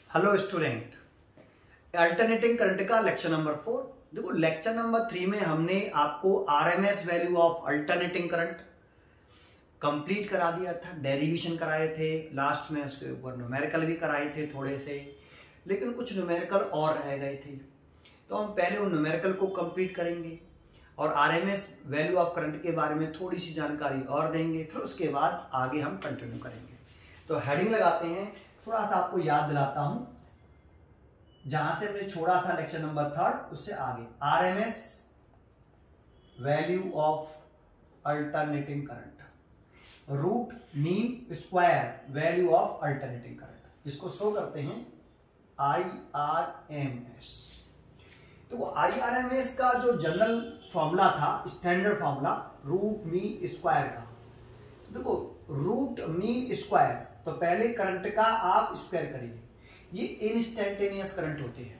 Hello student, alternating current का lecture number 4। देखो, lecture number 3 में हमने आपको RMS value of alternating current complete करा दिया था, डेरिवेशन कराए थे, लास्ट में उसके ऊपर न्यूमेरिकल भी कराए थे थोड़े से, लेकिन कुछ न्यूमेरिकल और रह गए थे। तो हम पहले उन न्यूमेरिकल को कंप्लीट करेंगे और आरएमएस वैल्यू ऑफ करंट के बारे में थोड़ी सी जानकारी और देंगे, फिर उसके बाद आगे हम कंटिन्यू करेंगे। तो हेडिंग लगाते हैं, थोड़ा सा आपको याद दिलाता हूं, जहां से हमने छोड़ा था लेक्चर नंबर 3 उससे आगे। RMS value of alternating current, root mean square value of alternating current, इसको शो करते हैं आईआरएमएस। तो वो आईआरएमएस का जो जनरल फॉर्मूला था, standard formula root mean square का। तो देखो, रूट मीन स्क्वायर, तो पहले करंट का आप स्क्वायर करिए। ये इंस्टेंटेनियस करंट होते हैं।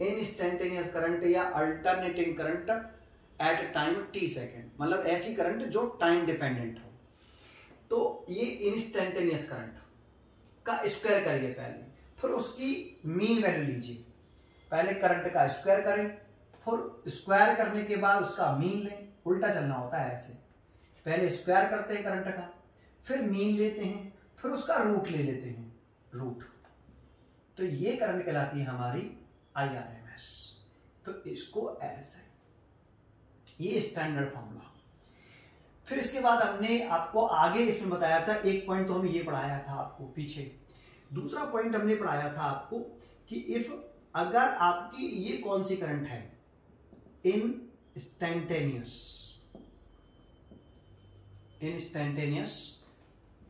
इंस्टेंटेनियस करंट या alternating current at time t second, मतलब ऐसी करंट जो टाइम डिपेंडेंट हो। तो ये इंस्टेंटेनियस करंट का स्क्वायर करिए पहले, फिर उसकी मीन वैल्यू लीजिए। पहले करंट का स्क्वायर करें, फिर स्क्वायर करने के बाद उसका मीन लें। उल्टा चलना होता है ऐसे, पहले स्क्वायर करते हैं करंट का, फिर मीन लेते हैं, फिर उसका रूट ले लेते हैं, रूट। तो ये करंट कहलाती है हमारी आईआरएमएस। तो इसको ऐसे, ये स्टैंडर्ड फॉर्मूला। फिर इसके बाद हमने आपको आगे इसमें बताया था, एक पॉइंट तो हमने ये पढ़ाया था आपको पीछे। दूसरा पॉइंट हमने पढ़ाया था आपको कि इफ, अगर आपकी ये कौन सी करंट है, इंस्टेंटेनियस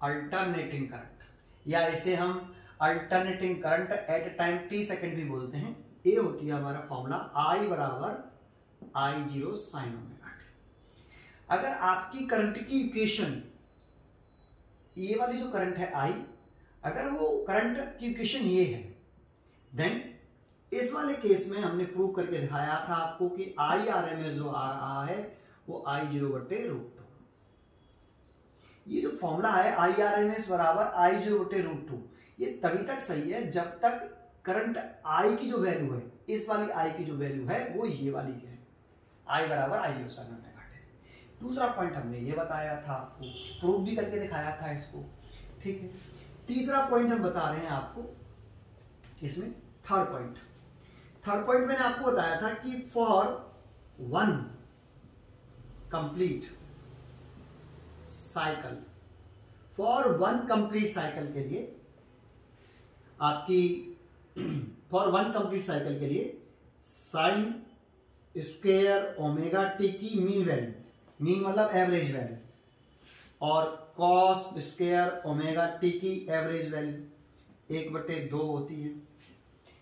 अल्टरनेटिंग करंट, या इसे हम alternating current at time t second भी बोलते हैं। ये होती है हमारा फॉर्मूला I बराबर I0 साइन ओमेगा t। अगर आपकी करंट की इक्वेशन, ये वाली जो करंट है I, अगर वो करंट की इक्वेशन ये है, देन इस वाले केस में हमने प्रूव करके दिखाया था आपको कि आईआरएमएस जो आ रहा है वो I0 बटे रूट 2। ये जो फॉर्मूला है आईआरएमएस बराबर I0 बटे रूट 2, ये तभी तक सही है जब तक करंट I की जो वैल्यू है, इस वाली I की जो वैल्यू है वो ये वाली है, I बराबर I0 साइन ओमेगा t। दूसरा पॉइंट हमने ये बताया था आपको, प्रूव भी करके दिखाया था इसको, ठीक है। तीसरा पॉइंट हम बता रहे हैं आपको इसमें, थर्ड पॉइंट मैंने आपको बताया था कि फॉर वन कंप्लीट साइकिल, के लिए आपकी फॉर वन कंप्लीट साइकिल के लिए साइन स्क्वायर ओमेगा टी की मीन वैल्यू, मीन मतलब एवरेज वैल्यू, और कॉस स्क्वायर ओमेगा टी की एवरेज वैल्यू 1/2 होती है।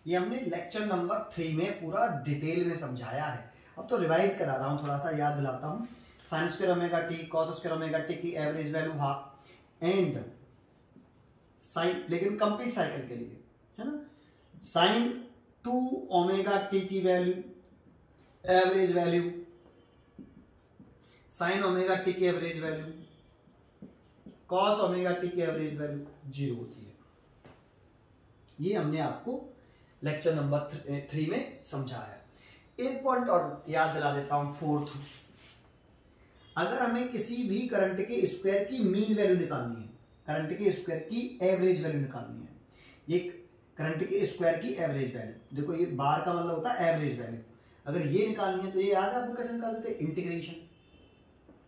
ये हमने लेक्चर नंबर 3 में पूरा डिटेल में समझाया है। अब तो रिवाइज करा रहा हूं, थोड़ा सा याद दिलाता हूं। Sine square omega t, cos square omega t की average value half, and sine, लेकिन कंप्लीट साइकिल के लिए है ना, साइन 2 ओमेगा टी की value average value, sine omega t की average value, cos omega t की एवरेज वैल्यू 0 होती है। ये हमने आपको लेक्चर नंबर 3 में समझाया। एक पॉइंट और याद दिला देता हूं, फोर्थ। अगर हमें किसी भी करंट के स्क्वायर की मीन वैल्यू निकालनी है, करंट के स्क्वायर की एवरेज वैल्यू निकालनी है, ये करंट के स्क्वायर की एवरेज वैल्यू, देखो ये बार का मतलब होता है एवरेज वैल्यू। अगर ये निकालनी है तो ये याद है आपको कैसे निकाल देते हैं, इंटीग्रेशन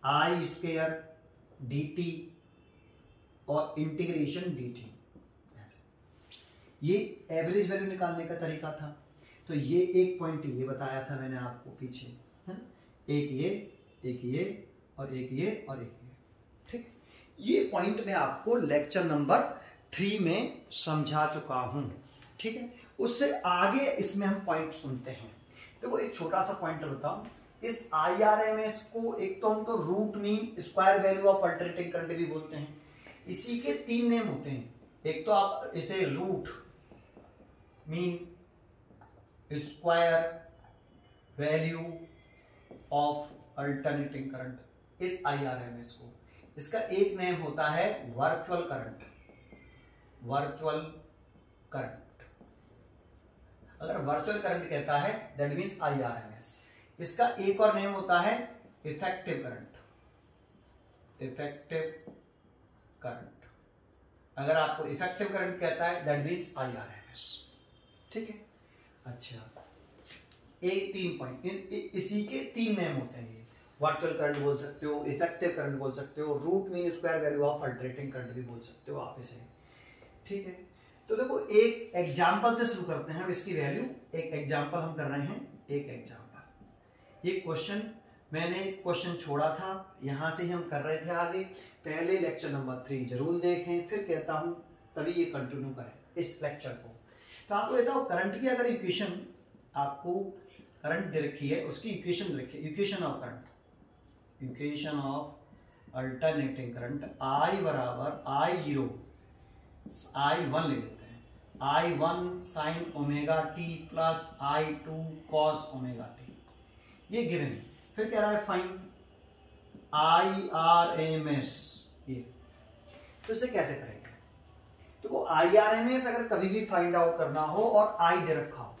I स्क्वायर dt और इंटीग्रेशन dt, ये एवरेज वैल्यू निकालने का तरीका था। तो ये एक पॉइंट ये बताया था मैंने आपको पीछे, है ना, एक ये और एक ये और एक ये, ठीक है। ये पॉइंट मैं आपको लेक्चर नंबर 3 में समझा चुका हूं, ठीक है। उससे आगे इसमें हम पॉइंट सुनते हैं। देखो, एक छोटा सा पॉइंट बताऊं, इस आईआरएमएस को एक तो हम तो root mean square value of alternating current भी बोलते हैं। इसी के 3 नेम होते हैं। एक तो आप इसे root mean square value of alternating current, इस आईआरएमएस को, इसका एक नेम होता है वर्चुअल करंट, अगर वर्चुअल करंट कहता है दैट मीन्स IRMS। इसका एक और नेम होता है इफेक्टिव करंट। इफेक्टिव करंट, अगर आपको इफेक्टिव करंट कहता है दैट मीन्स IRMS। ठीक है, अच्छा ये 3 पॉइंट, इसी के 3 नेम होते हैं। ये वर्चुअल करंट बोल सकते हो, इफेक्टिव करंट बोल सकते हो, root mean square value of alternating current भी बोल सकते हो आप इसे। ठीक है, तो देखो एक एग्जांपल से शुरू करते हैं अब इसकी वैल्यू। एक एग्जांपल हम कर रहे हैं, एक एग्जांपल। ये क्वेश्चन मैंने क्वेश्चन छोड़ा था, यहां से ही हम कर रहे थे आगे। पहले लेक्चर नंबर 3 जरूर देखें, फिर कहता हूं तभी ये कंटिन्यू करें इस लेक्चर को। तो आपको कहता हूं करंट की अगर इक्वेशन, आपको करंट दे रखी है, उसकी इक्वेशन दे रखी है, equation of current, equation of alternating current I बराबर I0, I1 ले लेते हैं, I1 sign omega T plus I2 cos omega T, ये गिवन है। फिर कह रहा है फाइंड IRMS, ये तो इसे कैसे करेंगे? तो IRMS अगर कभी भी फाइंड आउट करना हो और I दे रखा हो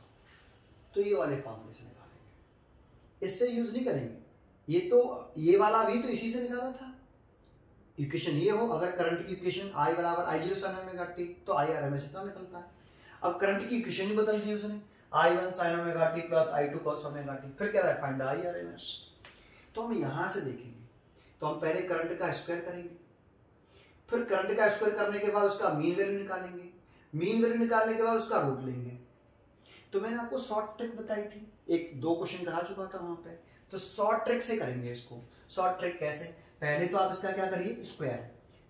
तो ये वाले फॉर्मूले से निकालेंगे, इससे यूज नहीं करेंगे। ये तो ये वाला भी तो इसी से निकाला था। इक्वेशन ये हो, अगर करंट की इक्वेशन I बराबर I0 साइन ओमेगा टी तो IRMS इतना निकलता है। अब करंट की इक्वेशन ही बदल दी उसने, I1 sign omega T plus I2 cos omega T. फिर कह रहा है फाइंड IRMS। तो हम यहां से देखेंगे, तो हम पहले करंट का स्क्वायर करेंगे, फिर करंट का स्क्वायर करने के बाद उसका मीन वैल्यू निकालेंगे, मीन वैल्यू निकालने के बाद उसका रूट लेंगे। तो मैंने आपको शॉर्ट ट्रिक बताई थी, 1-2 क्वेश्चन करा चुका था वहां पे। तो शॉर्ट ट्रिक से करेंगे इसको। शॉर्ट ट्रिक कैसे? पहले तो आप इसका क्या करिए, स्क्वायर।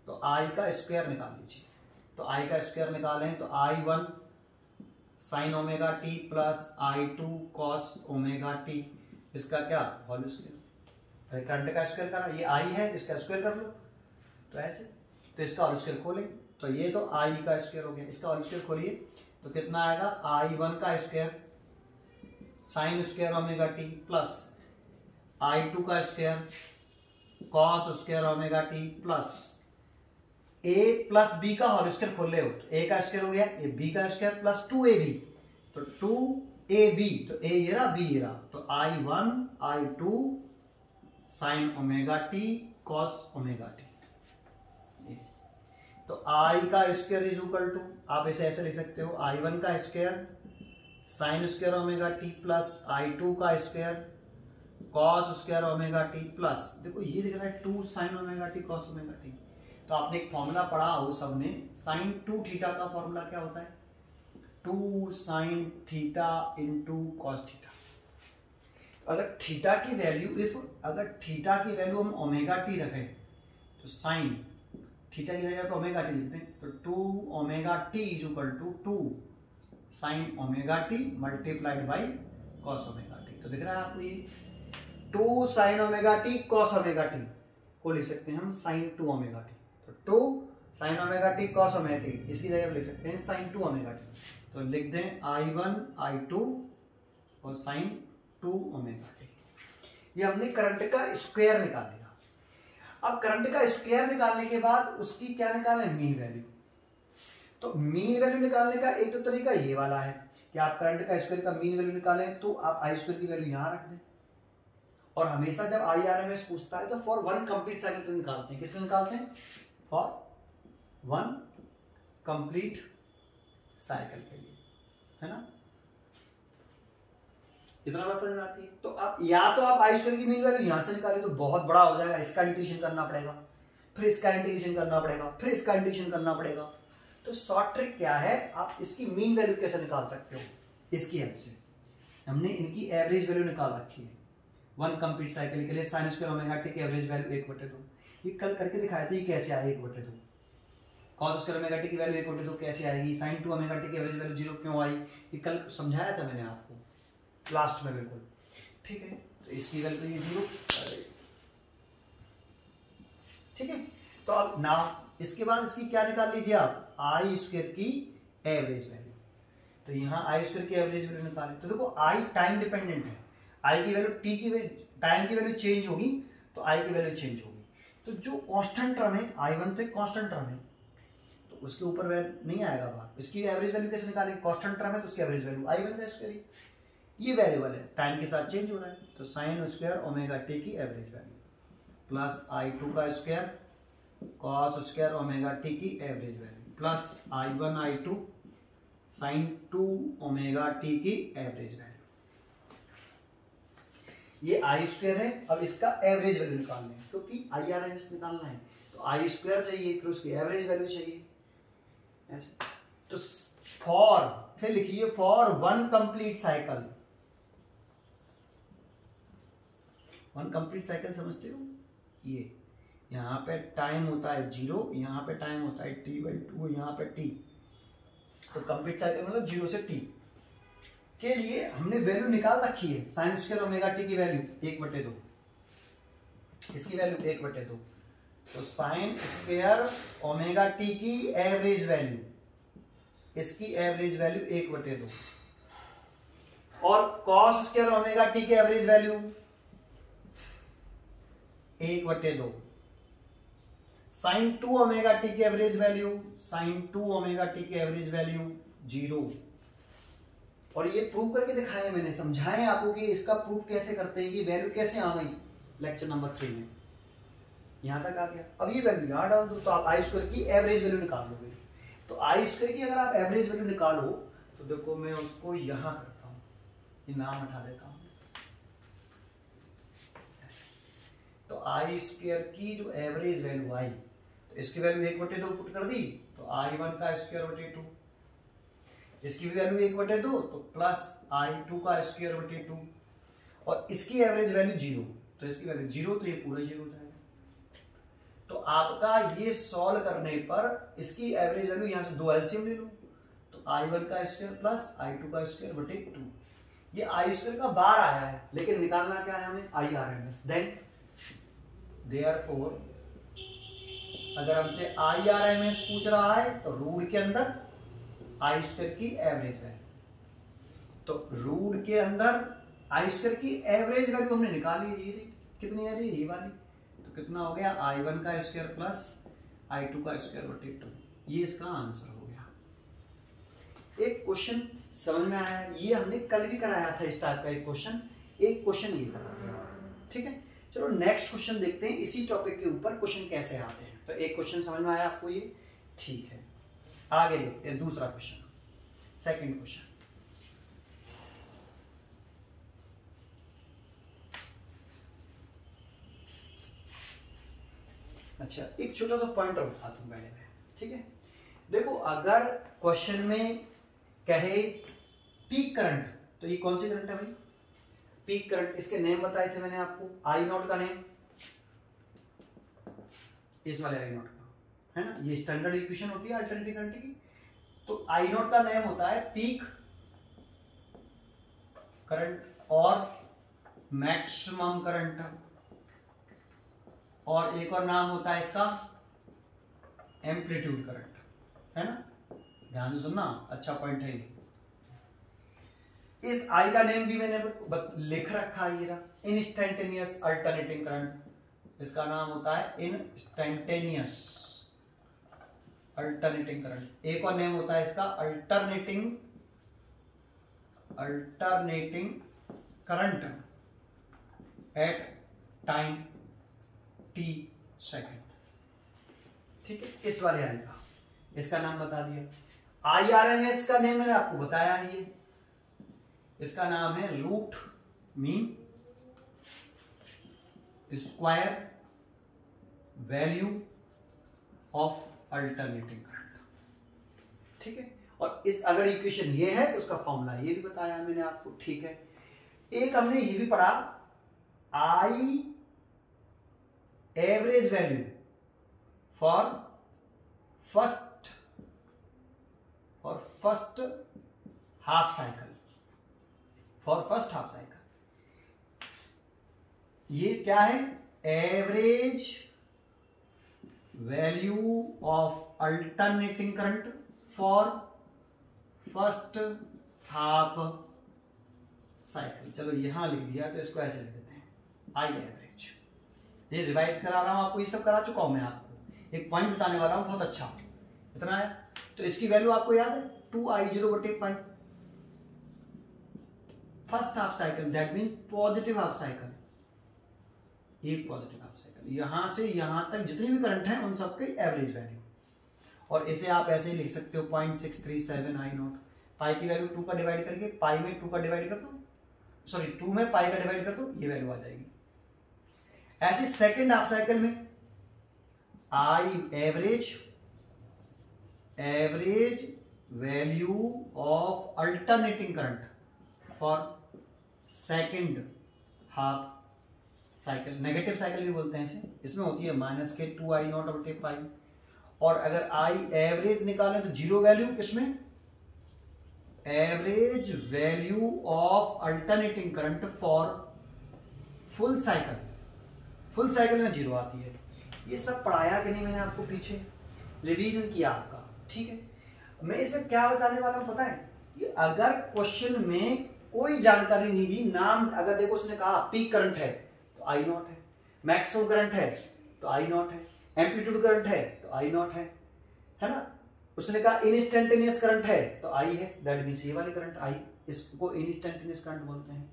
तो I का स्क्वायर निकाल लीजिए। तो I का स्क्वायर निकालें तो I1 sign omega T plus I2 cos omega T, इसका क्या होल स्क्वायर। करंट का स्क्वायर करा, ये I है, इसका स्क्वायर कर लो। तो ऐसे, तो इसका होल स्क्वायर खोलें तो ये तो I का स्क्वायर हो गया, इसका होल स्क्वायर खोलिए तो कितना आएगा, I1 का square sine square omega T plus I2 का square cos square omega T plus A plus B का होल स्क्वायर खोल ले हो तो A का स्क्वायर हो गया, ये B का स्क्वायर प्लस 2AB, तो 2AB, तो A ये रहा, B ये रहा, तो I1 I2 sign omega t cos omega t. तो I का स्क्वायर इज इक्वल टू, आप इसे ऐसे लिख सकते हो, I1 का square sine square omega T plus I2 का square cos square omega T plus, देखो ये दिख रहा है 2 sine omega t cos omega t. तो आपने एक फॉर्मूला पढ़ा हो सबने, साइन 2 थीटा का फॉर्मूला क्या होता है, 2 sine theta into cos theta. अगर थीटा की वैल्यू, अगर थीटा की वैल्यू हम ओमेगा टी रखें तो साइन थीटा की जगह पे ओमेगा टी लिखते हैं, तो 2 omega t is equal to 2 sine omega t multiplied by cos omega t. तो दिख रहा है आपको ये 2 sine omega t cos omega t को लिख सकते हैं हम साइन 2 ओमेगा टी। तो 2 sine omega t cos omega T, इसकी जगह पे लिख सकते हैं साइन 2 ओमेगा टी। तो लिख दें I1 I2 और साइन 2 ओमेगा टी। ये हमने करंट का स्क्वायर निकाल लिया। अब करंट का स्क्वायर निकालने के बाद उसकी क्या निकालें, मीन वैल्यू। तो मीन वैल्यू निकालने का एक तो तरीका ये वाला है कि आप करंट का स्क्वायर का मीन वैल्यू निकालें तो आप I स्क्वायर की वैल्यू यहां रख दें, और हमेशा जब IRMS पूछता है तो फॉर 1 कंप्लीट साइकिल तो निकालते हैं। किसने निकालते हैं, फॉर 1 कंप्लीट साइकिल के लिए, है ना। इतना बात समझ में आती है। तो आप या तो आप I स्क्वायर की मीन वैल्यू यहां से निकालिए तो बहुत बड़ा हो जाएगा, इसका इंटीग्रेशन करना पड़ेगा, फिर इसका इंटीग्रेशन करना पड़ेगा, फिर इसका इंटीग्रेशन करना पड़ेगा। तो शॉर्ट ट्रिक क्या है, आप इसकी मीन वैल्यू कैसे निकाल सकते हो, इसकी हेल्प से हमने इनकी एवरेज वैल्यू निकाल रखी है 1 कंप्लीट साइकिल के लिए। साइन स्क्वायर ओमेगा टी की एवरेज वैल्यू 1/2, ये कल करके दिखाए थे, ये कैसे आएगी 1/2। कॉस स्क्वायर ओमेगा टी की वैल्यू 1/2 कैसे आएगी, साइन 2 ओमेगा टी की एवरेज वैल्यू 0 क्यों आई, ये कल समझाया था मैंने आपको लास्ट में, बिल्कुल ठीक है। तो इसकी वैल्यू ये 0, ठीक है। तो अब ना इसके बाद इसकी क्या निकाल लीजिए आप, I स्क्वायर की एवरेज वैल्यू। तो यहाँ I स्क्वायर की एवरेज वैल्यू निकालें तो देखो I टाइम डिपेंडेंट है, I की वैल्यू t की टाइम की वैल्यू चेंज होगी तो I की वैल्यू चेंज होगी। तो जो कांस्टेंट टर्म है I1 तो एक कांस्टेंट टर्म है, तो उसके ऊपर नहीं आएगा बाहर। इसकी एवरेज वैल्यू कैसे निकालेंगे, कांस्टेंट टर्म है तो उसकी एवरेज वैल्यू आई बन जाए। ये वेरिएबल है, टाइम के साथ चेंज हो रहा है, तो साइन स्क्वायर ओमेगा टी की एवरेज वैल्यू प्लस I2 का square cos square omega t की average value plus I1 I2 sine 2 omega t की एवरेज वैल्यू। ये आई स्क्वायर है, अब इसका एवरेज वैल्यू निकालना है क्योंकि IRMS निकालना है, तो आई स्क्वायर चाहिए फिर उसकी एवरेज वैल्यू चाहिए ऐसे। तो फॉर, फिर लिखिए for one complete cycle, one complete cycle समझते हो, ये यहाँ पे टाइम होता है 0, यहाँ पे टाइम होता है T/2, यहाँ पे T, तो कंप्लीट साइकिल मतलब 0 से T के लिए हमने वैल्यू निकाल रखी है। साइन स्क्वायर ओमेगा टी की वैल्यू 1/2, इसकी वैल्यू 1/2, तो साइन स्क्वायर ओमेगा टी की एवरेज वैल्यू, इसकी एवरेज वैल्यू 1/2 और कॉस स्क्वायर ओमेगा टी की average value 1/2, sine 2 omega t की average value, sine 2 omega t की एवरेज वैल्यू 0। और ये प्रूव करके दिखाया मैंने, समझाएं आपको कि इसका प्रूफ कैसे करते हैं, कि वैल्यू कैसे आ गई लेक्चर नंबर 3 में, यहां तक आ गया। अब ये वैल्यू यहां डाल दो तो आप आई स्क्वायर की एवरेज वैल्यू निकाल लोगे। तो आई स्क्वायर की अगर आप एवरेज वैल्यू निकालो तो देखो मैं उसको यहां करता हूं, ये नाम हटा देता हूं, तो आई स्क्वायर की जो एवरेज वैल्यू आई, तो इसकी वैल्यू 1/2 पुट कर दी तो I1 का स्क्वायर बटे 2, इसकी भी वैल्यू 1/2 तो प्लस I2 का स्क्वायर बटे 2, और इसकी एवरेज वैल्यू 0, तो इसकी वैल्यू 0, तो ये पूरा 0 हो जाएगा। तो आपका ये सॉल्व करने पर इसकी एवरेज वैल्यू यहां से 2 एलसीएम ले लो, तो I1 का स्क्वायर प्लस I2 का स्क्वायर बटे 2, ये आई स्क्वायर का बार आया है, लेकिन निकालना क्या है हमें, IRMS। देन देयरफॉर अगर हमसे IRMS पूछ रहा है तो रूट के अंदर आई स्क्वायर की एवरेज वैल्यू, तो रूट के अंदर आई स्क्वायर की एवरेज वैल्यू हमने निकाली है, ये कितनी है ये वाली, तो कितना हो गया I1 का स्क्वायर प्लस I2 का स्क्वायर बटे 2, ये इसका आंसर हो गया। एक क्वेश्चन समझ में आया, ये हमने कल भी कराया था इस टाइप का एक क्वेश्चन, एक क्वेश्चन ये करा दिया, ठीक है। चलो नेक्स्ट क्वेश्चन देखते हैं, इसी टॉपिक के ऊपर क्वेश्चन कैसे आते हैं। तो एक क्वेश्चन समझ में आया आपको ये, ठीक है। आगे देखते हैं दूसरा क्वेश्चन, सेकंड क्वेश्चन। अच्छा, एक छोटा सा पॉइंट और उठाता हूं पहले, ठीक है। देखो अगर क्वेश्चन में कहे पीक करंट, तो ये कौन सी करंट है भाई, पीक करंट। इसके नेम बताए थे मैंने आपको, I0 का नेम, इस वाले I0 का, है ना, ये स्टैंडर्ड इक्वेशन होती है अल्टरनेटिंग करंट की। तो I0 का नेम होता है पीक करंट और मैक्सिमम करंट, और एक और नाम होता है इसका एम्पलीट्यूड करंट, है ना, ध्यान से सुनना, अच्छा पॉइंट है ये। इस I का नेम भी मैंने लिख रखा है, ये इंस्टैंटेनियस अल्टरनेटिंग करंट, इसका नाम होता है इंस्टैंटेनियस अल्टरनेटिंग करंट। एक और नेम होता है इसका alternating current at time t second, ठीक है। इस वाले आई का इसका नाम बता दिया। IRMS का नेम मैंने आपको बताया है, ये इसका नाम है root mean square value of alternating current, ठीक है। और इस अगर इक्वेशन ये है तो उसका फॉर्मूला ये भी बताया मैंने आपको, ठीक है। एक हमने ये भी पढ़ा, I average value for first half cycle, for first half cycle, ये क्या है, average value of alternating current for first half cycle. चलो यहां लिख दिया, तो इसको ऐसे लिख देते हैं आई एवरेज। ये रिवाइज करा रहा हूं आपको, ये सब करा चुका हूं मैं आपको, एक पॉइंट बताने वाला हूं बहुत अच्छा, इतना आया। तो इसकी वैल्यू आपको याद है 2I0/पाई first half cycle, that mean positive half cycle, ये पॉजिटिव हाफ साइकिल। यहां से यहां तक जितनी भी करंट है उन सबके एवरेज वैल्यू। और इसे आप ऐसे ही लिख सकते हो 0.637I0। पाई की वैल्यू 2 का डिवाइड करके, पाई में 2 का डिवाइड कर दो, सॉरी 2 में पाई का डिवाइड कर दो, ये वैल्यू आ जाएगी। ऐसे सेकेंड हाफ साइकिल में I average value of alternating current for second half cycle, negative cycle भी बोलते हैं इसे, इसमें होती है -2I0/पाई। और अगर आई एवरेज निकालें तो जीरो वैल्यू किसमें, average value of alternating current for full cycle, full cycle में जीरो आती है। ये सब पढ़ाया कि नहीं मैंने आपको, पीछे रिवीजन किया आपका, ठीक है। मैं इसमें क्या बताने वाला हूं पता है, कि अगर क्वेश्चन में कोई जानकारी नहीं दी, नाम अगर देखो उसने कहा पीक करंट है तो I0 है, मैक्सिमम करंट है तो I0 है, एम्पलीट्यूड करंट है तो I0 है ना। उसने कहा इंस्टेंटेनियस करंट है तो I है, दैट मींस ये वाली करंट I, इसको इंस्टेंटेनियस करंट बोलते हैं।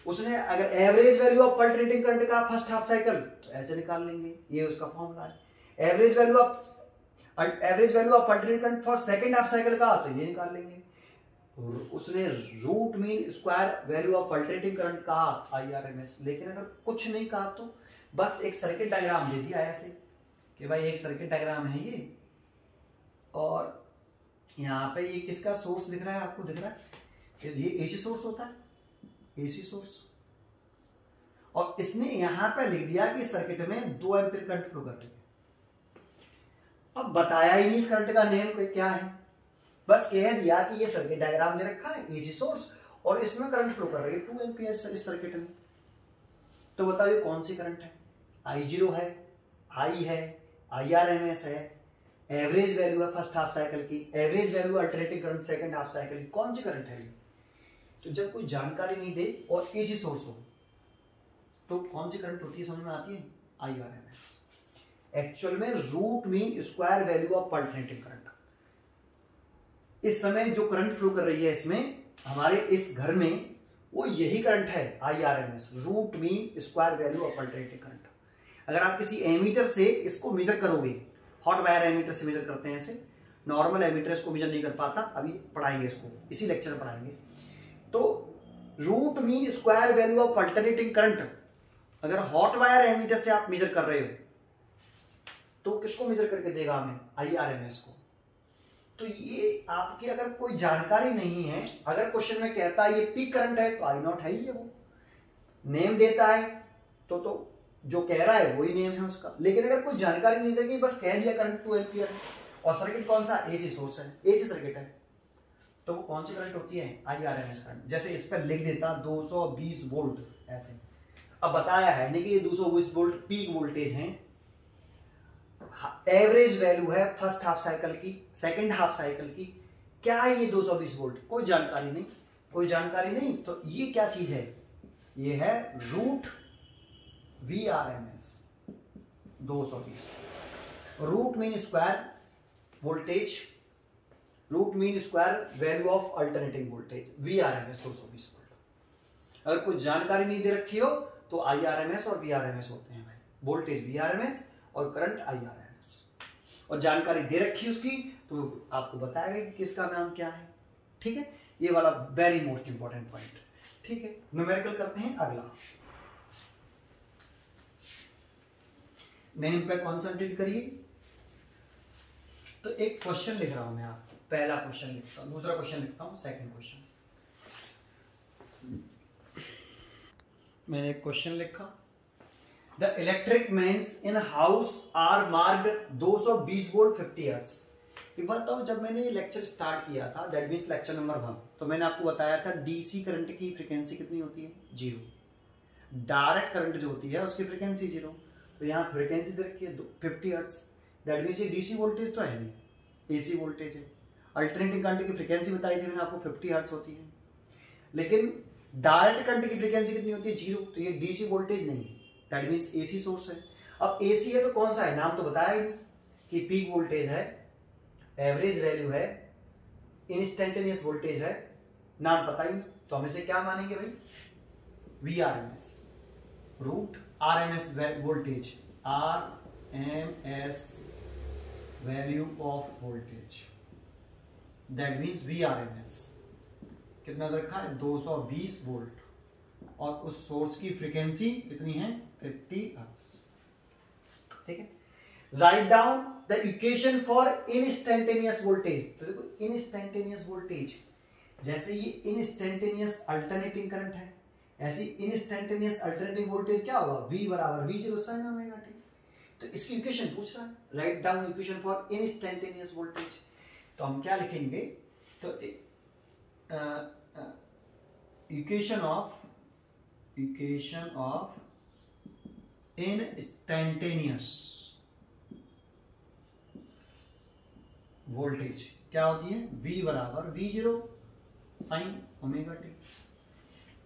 उसने अगर average value of alternating current का फर्स्ट हाफ साइकिल तो ऐसे निकाल लेंगे, ये उसका फॉर्मूला है। Average value of alternating current for second half cycle का तो ये निकाल लेंगे। उसने root mean square value of alternating current कहा IRMS, लेकिन अगर कुछ नहीं कहा तो बस एक सर्किट डायग्राम दे दिया ऐसे कि भाई एक सर्किट डायग्राम है ये, और यहाँ पे ये किसका सोर्स दिख रहा है, आपको दिख रहा है ये AC सोर्स होता है, AC सोर्स, और इसने यहां पे लिख दिया कि सर्किट में 2 एम्पीयर करंट फ्लो कर रही है। अब बताया ही नहीं इस करंट का नेम क्या है, बस कह दिया कि ये सर्किट डायग्राम दे रखा है, AC सोर्स, और इसमें करंट फ्लो कर रही है 2 एम्पीयर इस सर्किट में। तो बताओ ये कौन सी करंट है, I0 है, I है, IRMS है, एवरेज वैल्यू है फर्स्ट हाफ साइकिल की, average value alternating current second half cycle की, कौन सी करंट है ये। तो जब कोई जानकारी नहीं दे और AC सोर्स हो तो कौन सी करंट होती है, समझ में आती है, IRMS। एक्चुअल में root mean square value of alternating current. इस समय जो करंट फ्लो कर रही है इसमें हमारे इस घर में, वो यही करंट है IRMS, root mean square value of alternating current. अगर आप किसी एमीटर से इसको मेजर करोगे, हॉट वायर एमीटर से मेजर करते हैं इसे, नॉर्मल एमीटर इसको मेजर नहीं कर पाता, अभी पढ़ाएंगे इसको, इसी लेक्चर में पढ़ाएंगे। तो root mean square value of alternating current अगर हॉट वायर एमीटर से आप मेजर कर रहे हो तो किसको मेजर करके देगा हमें, IRMS को। तो ये आपकी अगर कोई जानकारी नहीं है, अगर क्वेश्चन में कहता है ये पीक करंट है तो I0 है ही है, वो नेम देता है तो जो कह रहा है वही नेम है उसका। लेकिन अगर कोई जानकारी नहीं देगी, बस कह दिया करंट 2 एम्पीयर है, और सर्किट कौन सा, AC सोर्स है, AC सर्किट है, तो वो कौन सी करंट होती है, IRMS करंट। जैसे इस पर लिख देता 220 वोल्ट ऐसे, अब बताया है नहीं कि ये 220 वोल्ट पीक वोल्टेज है, एवरेज वैल्यू है फर्स्ट हाफ साइकिल की, सेकंड हाफ साइकिल की, क्या है ये 220 वोल्ट, कोई जानकारी नहीं, कोई जानकारी नहीं। तो ये क्या चीज है, ये है root VRMS 220, root mean square voltage, root mean square value of alternating voltage, VRMS 220 volt. अगर कोई जानकारी नहीं दे रखी हो तो IRMS और VRMS होते हैं भाई, वोल्टेज VRMS और करंट IRMS। और जानकारी दे रखी उसकी तो आपको बताएगा कि किसका नाम क्या है, ठीक है। ये वाला वेरी मोस्ट इंपॉर्टेंट पॉइंट, ठीक है। न्यूमेरिकल करते हैं अगला, नेम पे कॉन्सेंट्रेट करिए। तो एक क्वेश्चन लिख रहा हूं मैं आपको, पहला क्वेश्चन लिखता हूं, दूसरा क्वेश्चन लिखता हूं, सेकंड क्वेश्चन। मैंने एक क्वेश्चन लिखा, the electric mains in house are marked 220 volt 50 hertz. बताओ जब मैंने ये लेक्चर स्टार्ट किया था, दैट मींस लेक्चर नंबर 1, तो मैंने आपको बताया था डीसी करंट की फ्रीक्वेंसी कितनी होती है, 0। डायरेक्ट करंट जो होती है उसकी फ्रीक्वेंसी 0। तो यहाँ फ्रीक्वेंसी दे रखी है 50 हर्ट्ज, दैट मींस ये डीसी वोल्टेज तो है नहीं, एसी वोल्टेज है। अल्टरनेटिंग करंट की फ्रीक्वेंसी बताई थी मैंने आपको 50 हर्ट्ज होती है, लेकिन डायरेक्ट करंट की फ्रीक्वेंसी कितनी होती है, 0। तो ये डीसी वोल्टेज नहीं, दैट मींस एसी सोर्स है। अब एसी है तो कौन सा है, नाम तो बताया ही नहीं कि पीक वोल्टेज है एवरेज वैल्यू है, इंस्टेंटेनियस वोल्टेज है, नाम पता ही, तो हम इसे क्या मानेंगे भाई, VRMS, root RMS voltage, RMS value of voltage, that means VRMS कितना रखा है, 220 वोल्ट, और उस सोर्स की फ्रीक्वेंसी कितनी है, 50 हर्ट्ज। ठीक है, write down the equation for instantaneous voltage. तो देखो इंस्टेंटेनियस वोल्टेज, जैसे ये इंस्टेंटेनियस अल्टरनेटिंग करंट है, ऐसी इंस्टेंटेनियस अल्टरनेटिंग वोल्टेज क्या होगा, V बराबर V0 sin ओमेगा t। तो इसकी इक्वेशन पूछ रहा है, write down equation for instantaneous voltage. तो हम क्या लिखेंगे, तो इक्वेशन ऑफ इंस्टेंटेनियस वोल्टेज क्या होती है, V बराबर V0 sin ओमेगा t।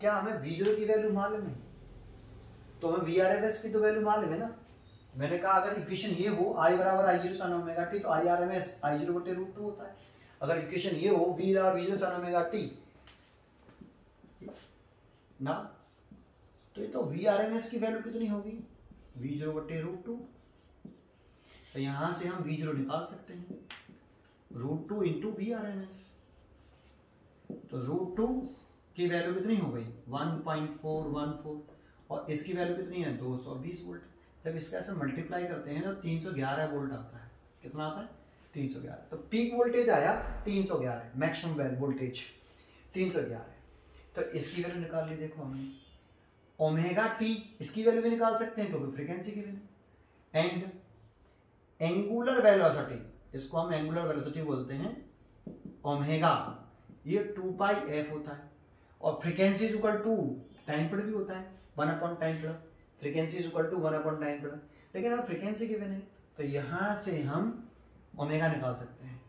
क्या हमें V0 की वैल्यू मालूम है, तो हमें VRMS की तो वैल्यू मालूम है ना। मैंने कहा अगर इक्वेशन ये हो I बराबर I0 sin ओमेगा t, तो IRMS I0 बटे √2 होता है। अगर इक्वेशन ये हो V बराबर V0 sin ओमेगा t ना, तो ये तो VRMS की वैल्यू कितनी होगी, V0 बटे √2। तो यहां से हम V0 निकाल सकते हैं, √2 इंटू VRMS। तो √2 की वैल्यू कितनी हो गई, 1.414, और इसकी वैल्यू कितनी है, 220 वोल्ट। जब इसका ऐसे मल्टीप्लाई करते हैं तो 311 वोल्ट आता है। कितना आता है, 311। तो पीक वोल्टेज आया 311, मैक्सिमम वोल्टेज 311 है। तो इसकी वैल्यू निकाल ली, देखो हमने ओमेगा टी, इसकी वैल्यू भी निकाल सकते हैं क्योंकि फ्रीक्वेंसी की वैल्यू, एंड एंगुलर वेलोसिटी, इसको हम एंगुलर वेलोसिटी बोलते हैं ओमेगा, ये 2πf होता है, और frequency is equal to time period भी होता है 1/टाइम period, frequency is equal to 1/टाइम पीरियड। लेकिन अब फ्रीक्वेंसी गिवन है तो यहां से हम ओमेगा निकाल सकते हैं।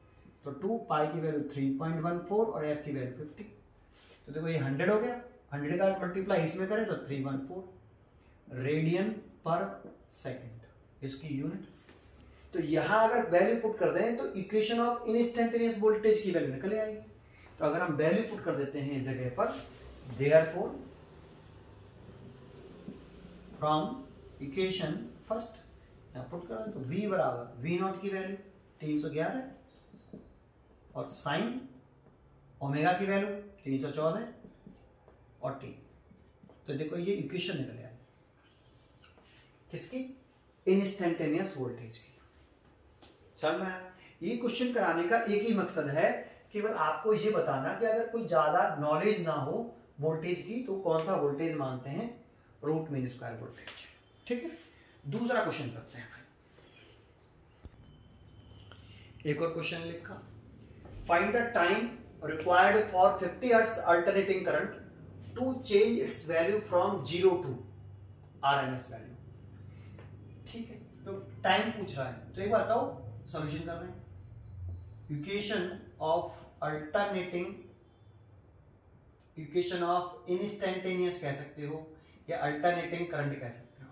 तो 2π की वैल्यू 3.14 और f की वैल्यू 50। तो देखो ये 100 हो गया, 100 का मल्टीप्लाई इसमें करें तो 314 रेडियन पर सेकेंड इसकी यूनिट। तो यहां अगर वैल्यू पुट कर दें तो इक्वेशन ऑफ इंस्टेंटेनियस वोल्टेज की वैल्यू निकल आएगी। तो अगर हम वैल्यू पुट कर देते हैं इस जगह पर, देयरफॉर फ्रॉम इक्वेशन फर्स्ट यहां पुट करें तो V बराबर V0 की वैल्यू 311 और साइन ओमेगा की वैल्यू 314 और t। तो देखो ये इक्वेशन निकल आया किसकी, इंस्टेंटेनियस वोल्टेज की। चल मैं ये क्वेश्चन कराने का एक ही मकसद है, केवल आपको ये बताना कि अगर कोई ज्यादा नॉलेज ना हो वोल्टेज की तो कौन सा वोल्टेज मानते हैं, रूट मीन स्क्वायर वोल्टेज। ठीक है, दूसरा क्वेश्चन करते हैं। एक और क्वेश्चन लिखा, find the time required for 50 hertz alternating current to change its value from 0 to RMS value. ठीक है, तो टाइम पूछ रहा है, तो एक बात बताओ, सॉल्यूशन कर रहे हैं। Equation of alternating, equation of instantaneous कह सकते हो या अल्टरनेटिंग करंट कह सकते हो।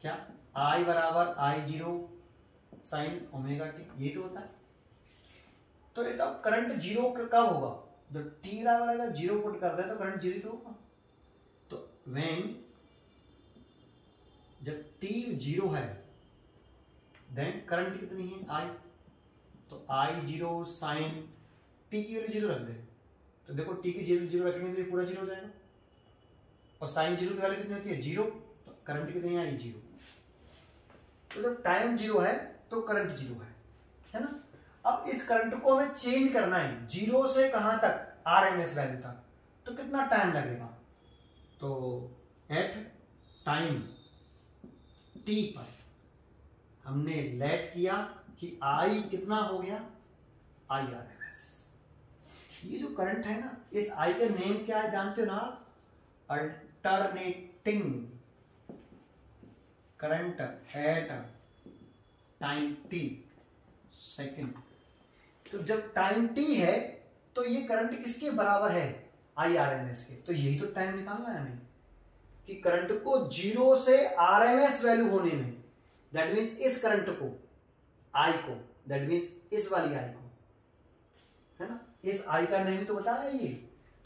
क्या I बराबर I0 साइन ओमेगा t, ये तो होता है। तो ये तो करंट जीरो कब होगा, जब t बराबर अगर 0 पुट करते हैं तो करंट 0 तो होगा। तो व्हेन जब t 0 है देन करंट कितनी है I, तो I0 साइन t की वैल्यू 0 रख दे। तो देखो t की 0 रखेंगे तो ये पूरा 0 हो जाएगा, और साइन 0 की वैल्यू कितनी होती है 0, तो करंट कितनी है I0। तो जब टाइम 0 है तो करंट 0 है ना। अब इस करंट को हमें चेंज करना है 0 से कहां तक, RMS वैल्यू तक, तो कितना टाइम लगेगा। तो एट टाइम t पर हमने लेट किया कि I कितना हो गया, IRMS। ये जो करंट है ना, इस I का नेम क्या है जानते हो ना, alternating current at time t second. तो जब टाइम t है तो ये करंट किसके बराबर है, IRMS के। तो यही तो टाइम निकालना है हमें कि करंट को 0 से RMS वैल्यू होने में, दैट मीन्स इस करंट को I को, दैट मीन्स इस वाली I को है ना। इस आई का नहीं तो बताया ये,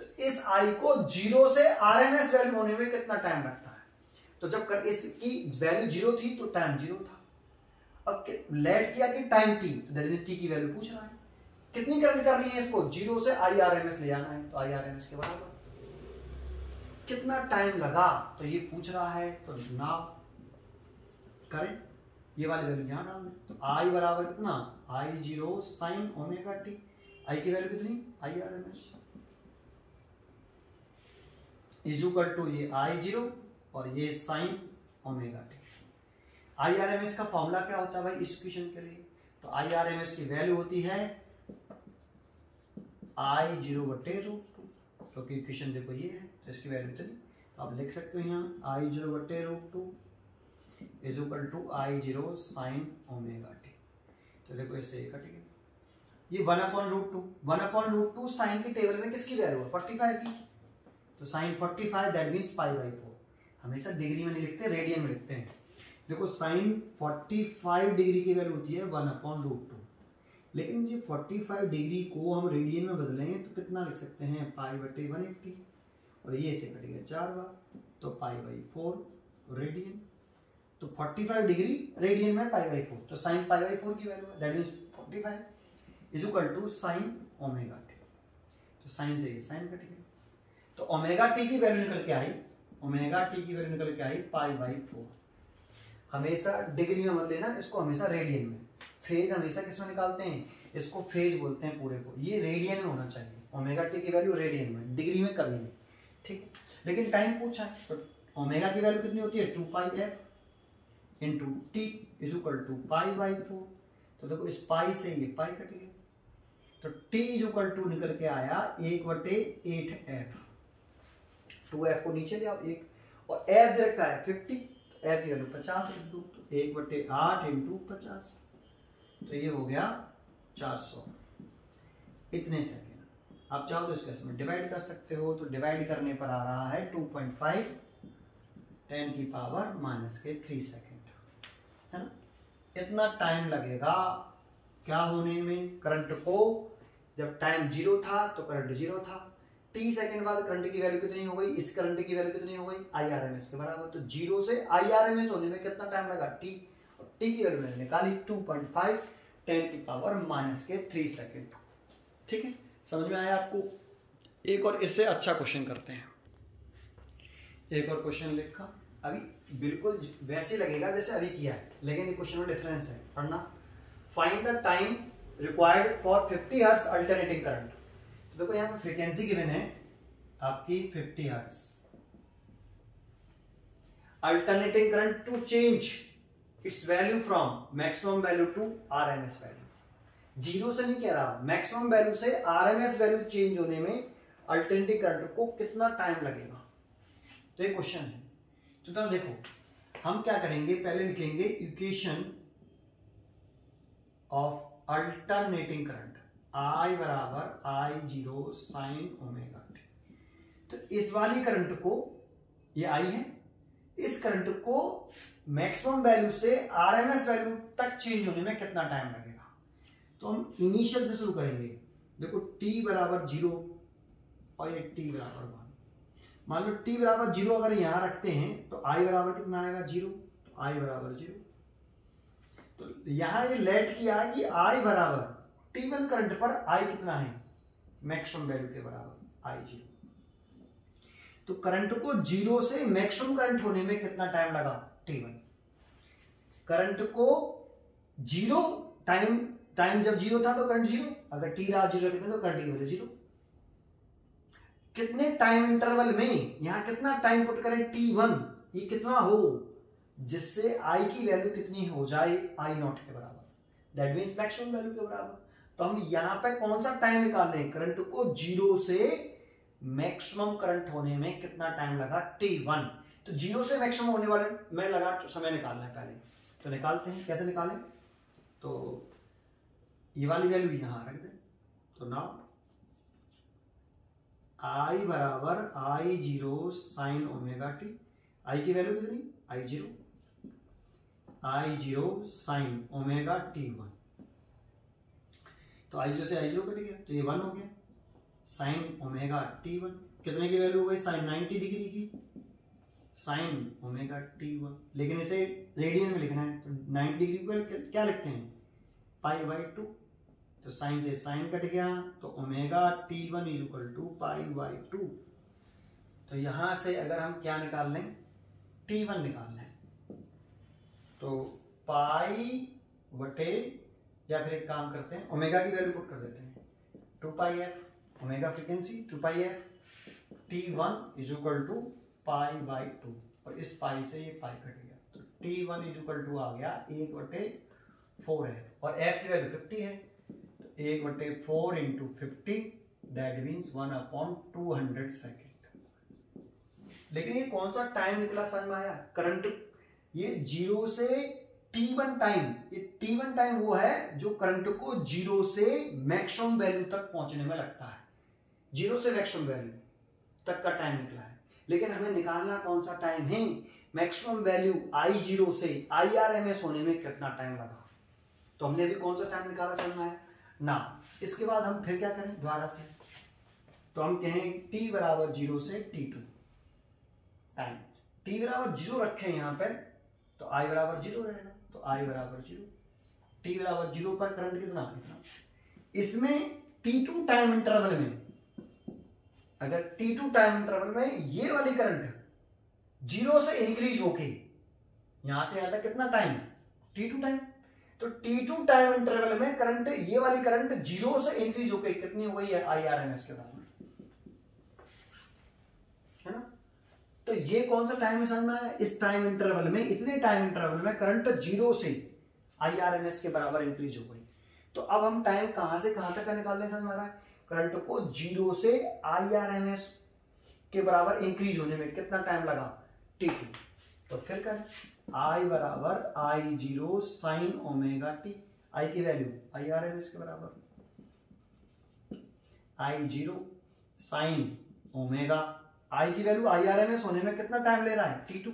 तो इस आई को 0 से आरएमएस वैल्यू होने में कितना टाइम लगता है। तो जब इसकी वैल्यू 0 थी तो टाइम 0 था। अब लेट किया कि टाइम t, तो दैट मींस t की वैल्यू पूछ रहा है कितनी करंट करनी है इसको, 0 से आई आरएमएस ले आना है, तो आई आरएमएस के बराबर कितना टाइम लगा, तो ये पूछ रहा है। तो नाउ करें ये वाली वैल्यू यहां डाल दें, तो आई बराबर कितना, I0 साइन ओमेगा टी, आई की वैल्यू कितनी, आई आरएमएस इज इक्वल टू ये I0 और ये साइन ओमेगा टी। आई आरएमएस का फॉर्मूला क्या होता है भाई इस इक्वेशन के लिए, तो आई आरएमएस की वैल्यू होती है I0 बटे √2, क्योंकि इक्वेशन देखो ये है, तो इसकी वैल्यू इतनी, तो आप लिख सकते हो यहाँ I0 बटे √2 is equal to I0 sine omega t. तो देखो इससे कट गया ये 1/√2, 1/√2 साइन की टेबल में किसकी वैल्यू है 45 की, तो साइन 45 दैट मींस π/4। हमेशा डिग्री में नहीं लिखते, रेडियन में लिखते हैं। देखो साइन 45 डिग्री की वैल्यू होती है 1/√2, लेकिन ये 45 डिग्री को हम रेडियन में बदलेंगे तो कितना लिख सकते हैं π/180, और ये से कट गया 4 बार, तो π/4 रेडियन। तो 45 डिग्री रेडियन में π/4, तो साइन π/4 की वैल्यू है that means 45 is equal to sine omega t. तो साइन से ये साइन कट गया, तो ओमेगा टी की वैल्यू निकल के आई, ओमेगा टी की वैल्यू निकल के आई π/4। हमेशा डिग्री में मत लेना इसको, हमेशा रेडियन में। फेज हमेशा किस में निकालते हैं, इसको फेज बोलते हैं पूरे को, ये रेडियन में होना चाहिए, ओमेगा टी की वैल्यू रेडियन में, डिग्री में कभी नहीं, ठीक। लेकिन टाइम पूछा है, तो ओमेगा की वैल्यू कितनी होती है 2πf into t is equal to π/4। तो देखो इस पाई से ये पाई कट गया, तो t इज इक्वल टू निकल के आया 1/8f, 2f को नीचे ले आओ 1, और f दे रखा है 50, तो f की वैल्यू 50 रख दो, तो 1/8 इंटू 50, तो ये हो गया 400 इतने सेकेंड। आप चाहो तो इसका इसमें डिवाइड कर सकते हो, तो डिवाइड करने पर आ रहा है 2.5 10⁻³ सेकेंड, है ना। इतना टाइम लगेगा क्या होने में, करंट को जब टाइम 0 था तो करंट 0 था, t सेकंड बाद करंट की वैल्यू कितनी हो गई, इस करंट की वैल्यू कितनी हो गई IRMS के बराबर, तो 0 से IRMS होने में कितना टाइम लगा t, और t की वैल्यू मैंने निकाली 2.5 10⁻³ सेकेंड, ठीक है। समझ में आया आपको। एक और इससे अच्छा क्वेश्चन करते हैं, एक और क्वेश्चन लिखा, अभी बिल्कुल वैसे लगेगा जैसे अभी किया है, लेकिन ये क्वेश्चन में डिफरेंस है, पढ़ना। Find the time required for 50 hertz alternating current. तो देखो यहाँ पे फ्रीक्वेंसी गिवन है आपकी 50 hertz, alternating current to change its value from maximum value to RMS value. 0 से नहीं कह रहा, मैक्सिमम वैल्यू से आरएमएस वैल्यू चेंज होने में अल्टरनेटिंग करंट को कितना टाइम लगेगा, तो ये क्वेश्चन है। तो देखो हम क्या करेंगे, पहले लिखेंगे equation of alternating current, I बराबर I0 साइन ओमेगा टी। तो इस वाली करंट को, ये I है, इस करंट को मैक्सिमम वैल्यू से आरएमएस वैल्यू तक चेंज होने में कितना टाइम लगेगा। तो हम इनिशियल से शुरू करेंगे, देखो t बराबर 0 और ये t बराबर 1, मान लो t बराबर 0 अगर यहां रखते हैं तो I बराबर कितना आएगा 0, तो I बराबर 0। तो यहां ये लेट किया कि I बराबर T1 करंट पर I कितना है मैक्सिमम वैल्यू के बराबर I0। तो करंट को 0 से मैक्सिमम करंट होने में कितना टाइम लगा T1। करंट को 0 टाइम जब 0 था तो करंट 0, अगर t रहा 0 कितने तो करंट की वैल्यू 0। कितने टाइम इंटरवल में, यहां कितना टाइम पुट करें t1, ये कितना हो जिससे I की वैल्यू कितनी हो जाए I0 के बराबर, दैट मींस मैक्सिमम वैल्यू के बराबर। तो हम यहां पे कौन सा टाइम निकाल रहे हैं, करंट को 0 से मैक्सिमम करंट होने में कितना टाइम लगा t1। तो 0 से मैक्सिमम होने वाले में लगा समय निकालना है पहले, तो निकालते हैं। कैसे निकालें, तो ये वाली वैल्यू यहां रख दें, तो नाउ I बराबर I0 sine omega T, I की वैल्यू कितनी I0 साइन ओमेगा t1। तो I0 से I0 कट गया तो ये 1 हो गया। साइन ओमेगा T1 कितने की वैल्यू हो गई? साइन 90 डिग्री की साइन ओमेगा T1, लेकिन इसे रेडियन में लिखना है तो 90 डिग्री को क्या लिखते हैं? Pi by 2। तो साइन से साइन कट गया तो omega T1 is equal to pi by 2। तो यहां से अगर हम क्या निकाल लें? T1 निकाल लें तो पाई बटे, या फिर एक काम करते हैं ओमेगा की वैल्यू पुट कर देते हैं 2 pi f, omega frequency 2 pi f, T1 is equal to pi by 2 और इस पाई से ये पाई कट गया तो T1 इज इक्वल टू आ गया 1/4 है और f की वैल्यू 50 है तो 1/4 इंटू 50 दैट मीन्स 1/200 सेकेंड। लेकिन ये कौन सा टाइम निकला समझ में आया? करंट, ये 0 से T1 टाइम, ये T1 टाइम वो है जो करंट को 0 से मैक्सिमम वैल्यू तक पहुंचने में लगता है। 0 से मैक्सिमम वैल्यू तक का टाइम निकला है, लेकिन हमें निकालना कौन सा टाइम है? मैक्सिमम वैल्यू I0 से IRMS होने में कितना टाइम लगा। तो हमने अभी कौन सा टाइम निकाला समझ में आया ना। इसके बाद हम फिर क्या करें दोबारा से, तो हम कहें t बराबर 0 से T2 टाइम, t बराबर 0 रखें यहां पर तो I बराबर 0 रहेगा तो I बराबर 0, t बराबर 0 पर करंट कितना? इसमें T2 टाइम इंटरवल में, अगर T2 टाइम इंटरवल में ये वाली करंट 0 से इंक्रीज होके यहां से यहां तक कितना टाइम? T2 time. तो T2 टाइम इंटरवल में करंट, ये वाली करंट 0 से इंक्रीज होके कितनी हो गई है? IRMS के बराबर, है ना। तो ये कौन सा टाइम है समझ में आया? इस टाइम इंटरवल में, इतने टाइम इंटरवल में करंट 0 से IRMS के बराबर इंक्रीज हो गई। तो अब हम टाइम कहां से कहां तक का निकाल रहे हैं समझ में आ रहा है? करंट को 0 से IRMS के बराबर इंक्रीज होने में कितना टाइम लगा? T2। तो फिर करें I बराबर I0 sine omega T, I की वैल्यू IRMS के बराबर, I0 साइन ओमेगा, I की वैल्यू IRMS होने में कितना टाइम ले रहा है? T2,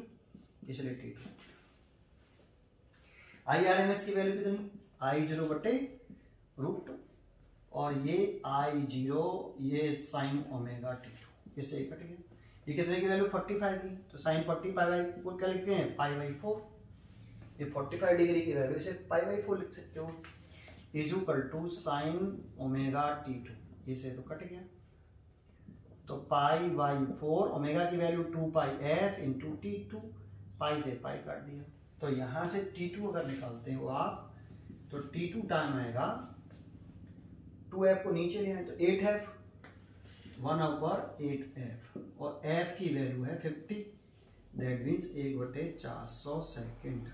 इसलिए T2। IRMS की वैल्यू कितनी? I0 बटे √2 और ये I0 ये साइन ओमेगा T2, इससे कट गया। ये कितने की वैल्यू? 45 की, तो साइन 40 पाई बाई 4 क्या लिखते हैं? Pi by 4। ये 45 डिग्री की वैल्यू इसे पाई बाई 4 लिख सकते हो, is equal to sine omega T2, इसे तो कट गया तो पाई बाई 4, ओमेगा की value 2 pi F into T2, pi से पाई काट दिया। तो यहां से T2 अगर निकालते हो आप तो T2 टाइम आएगा 2f को नीचे ले आए तो 8f 1/8f और f की वैल्यू है 50, दैट मीन्स 1/400 सेकेंड।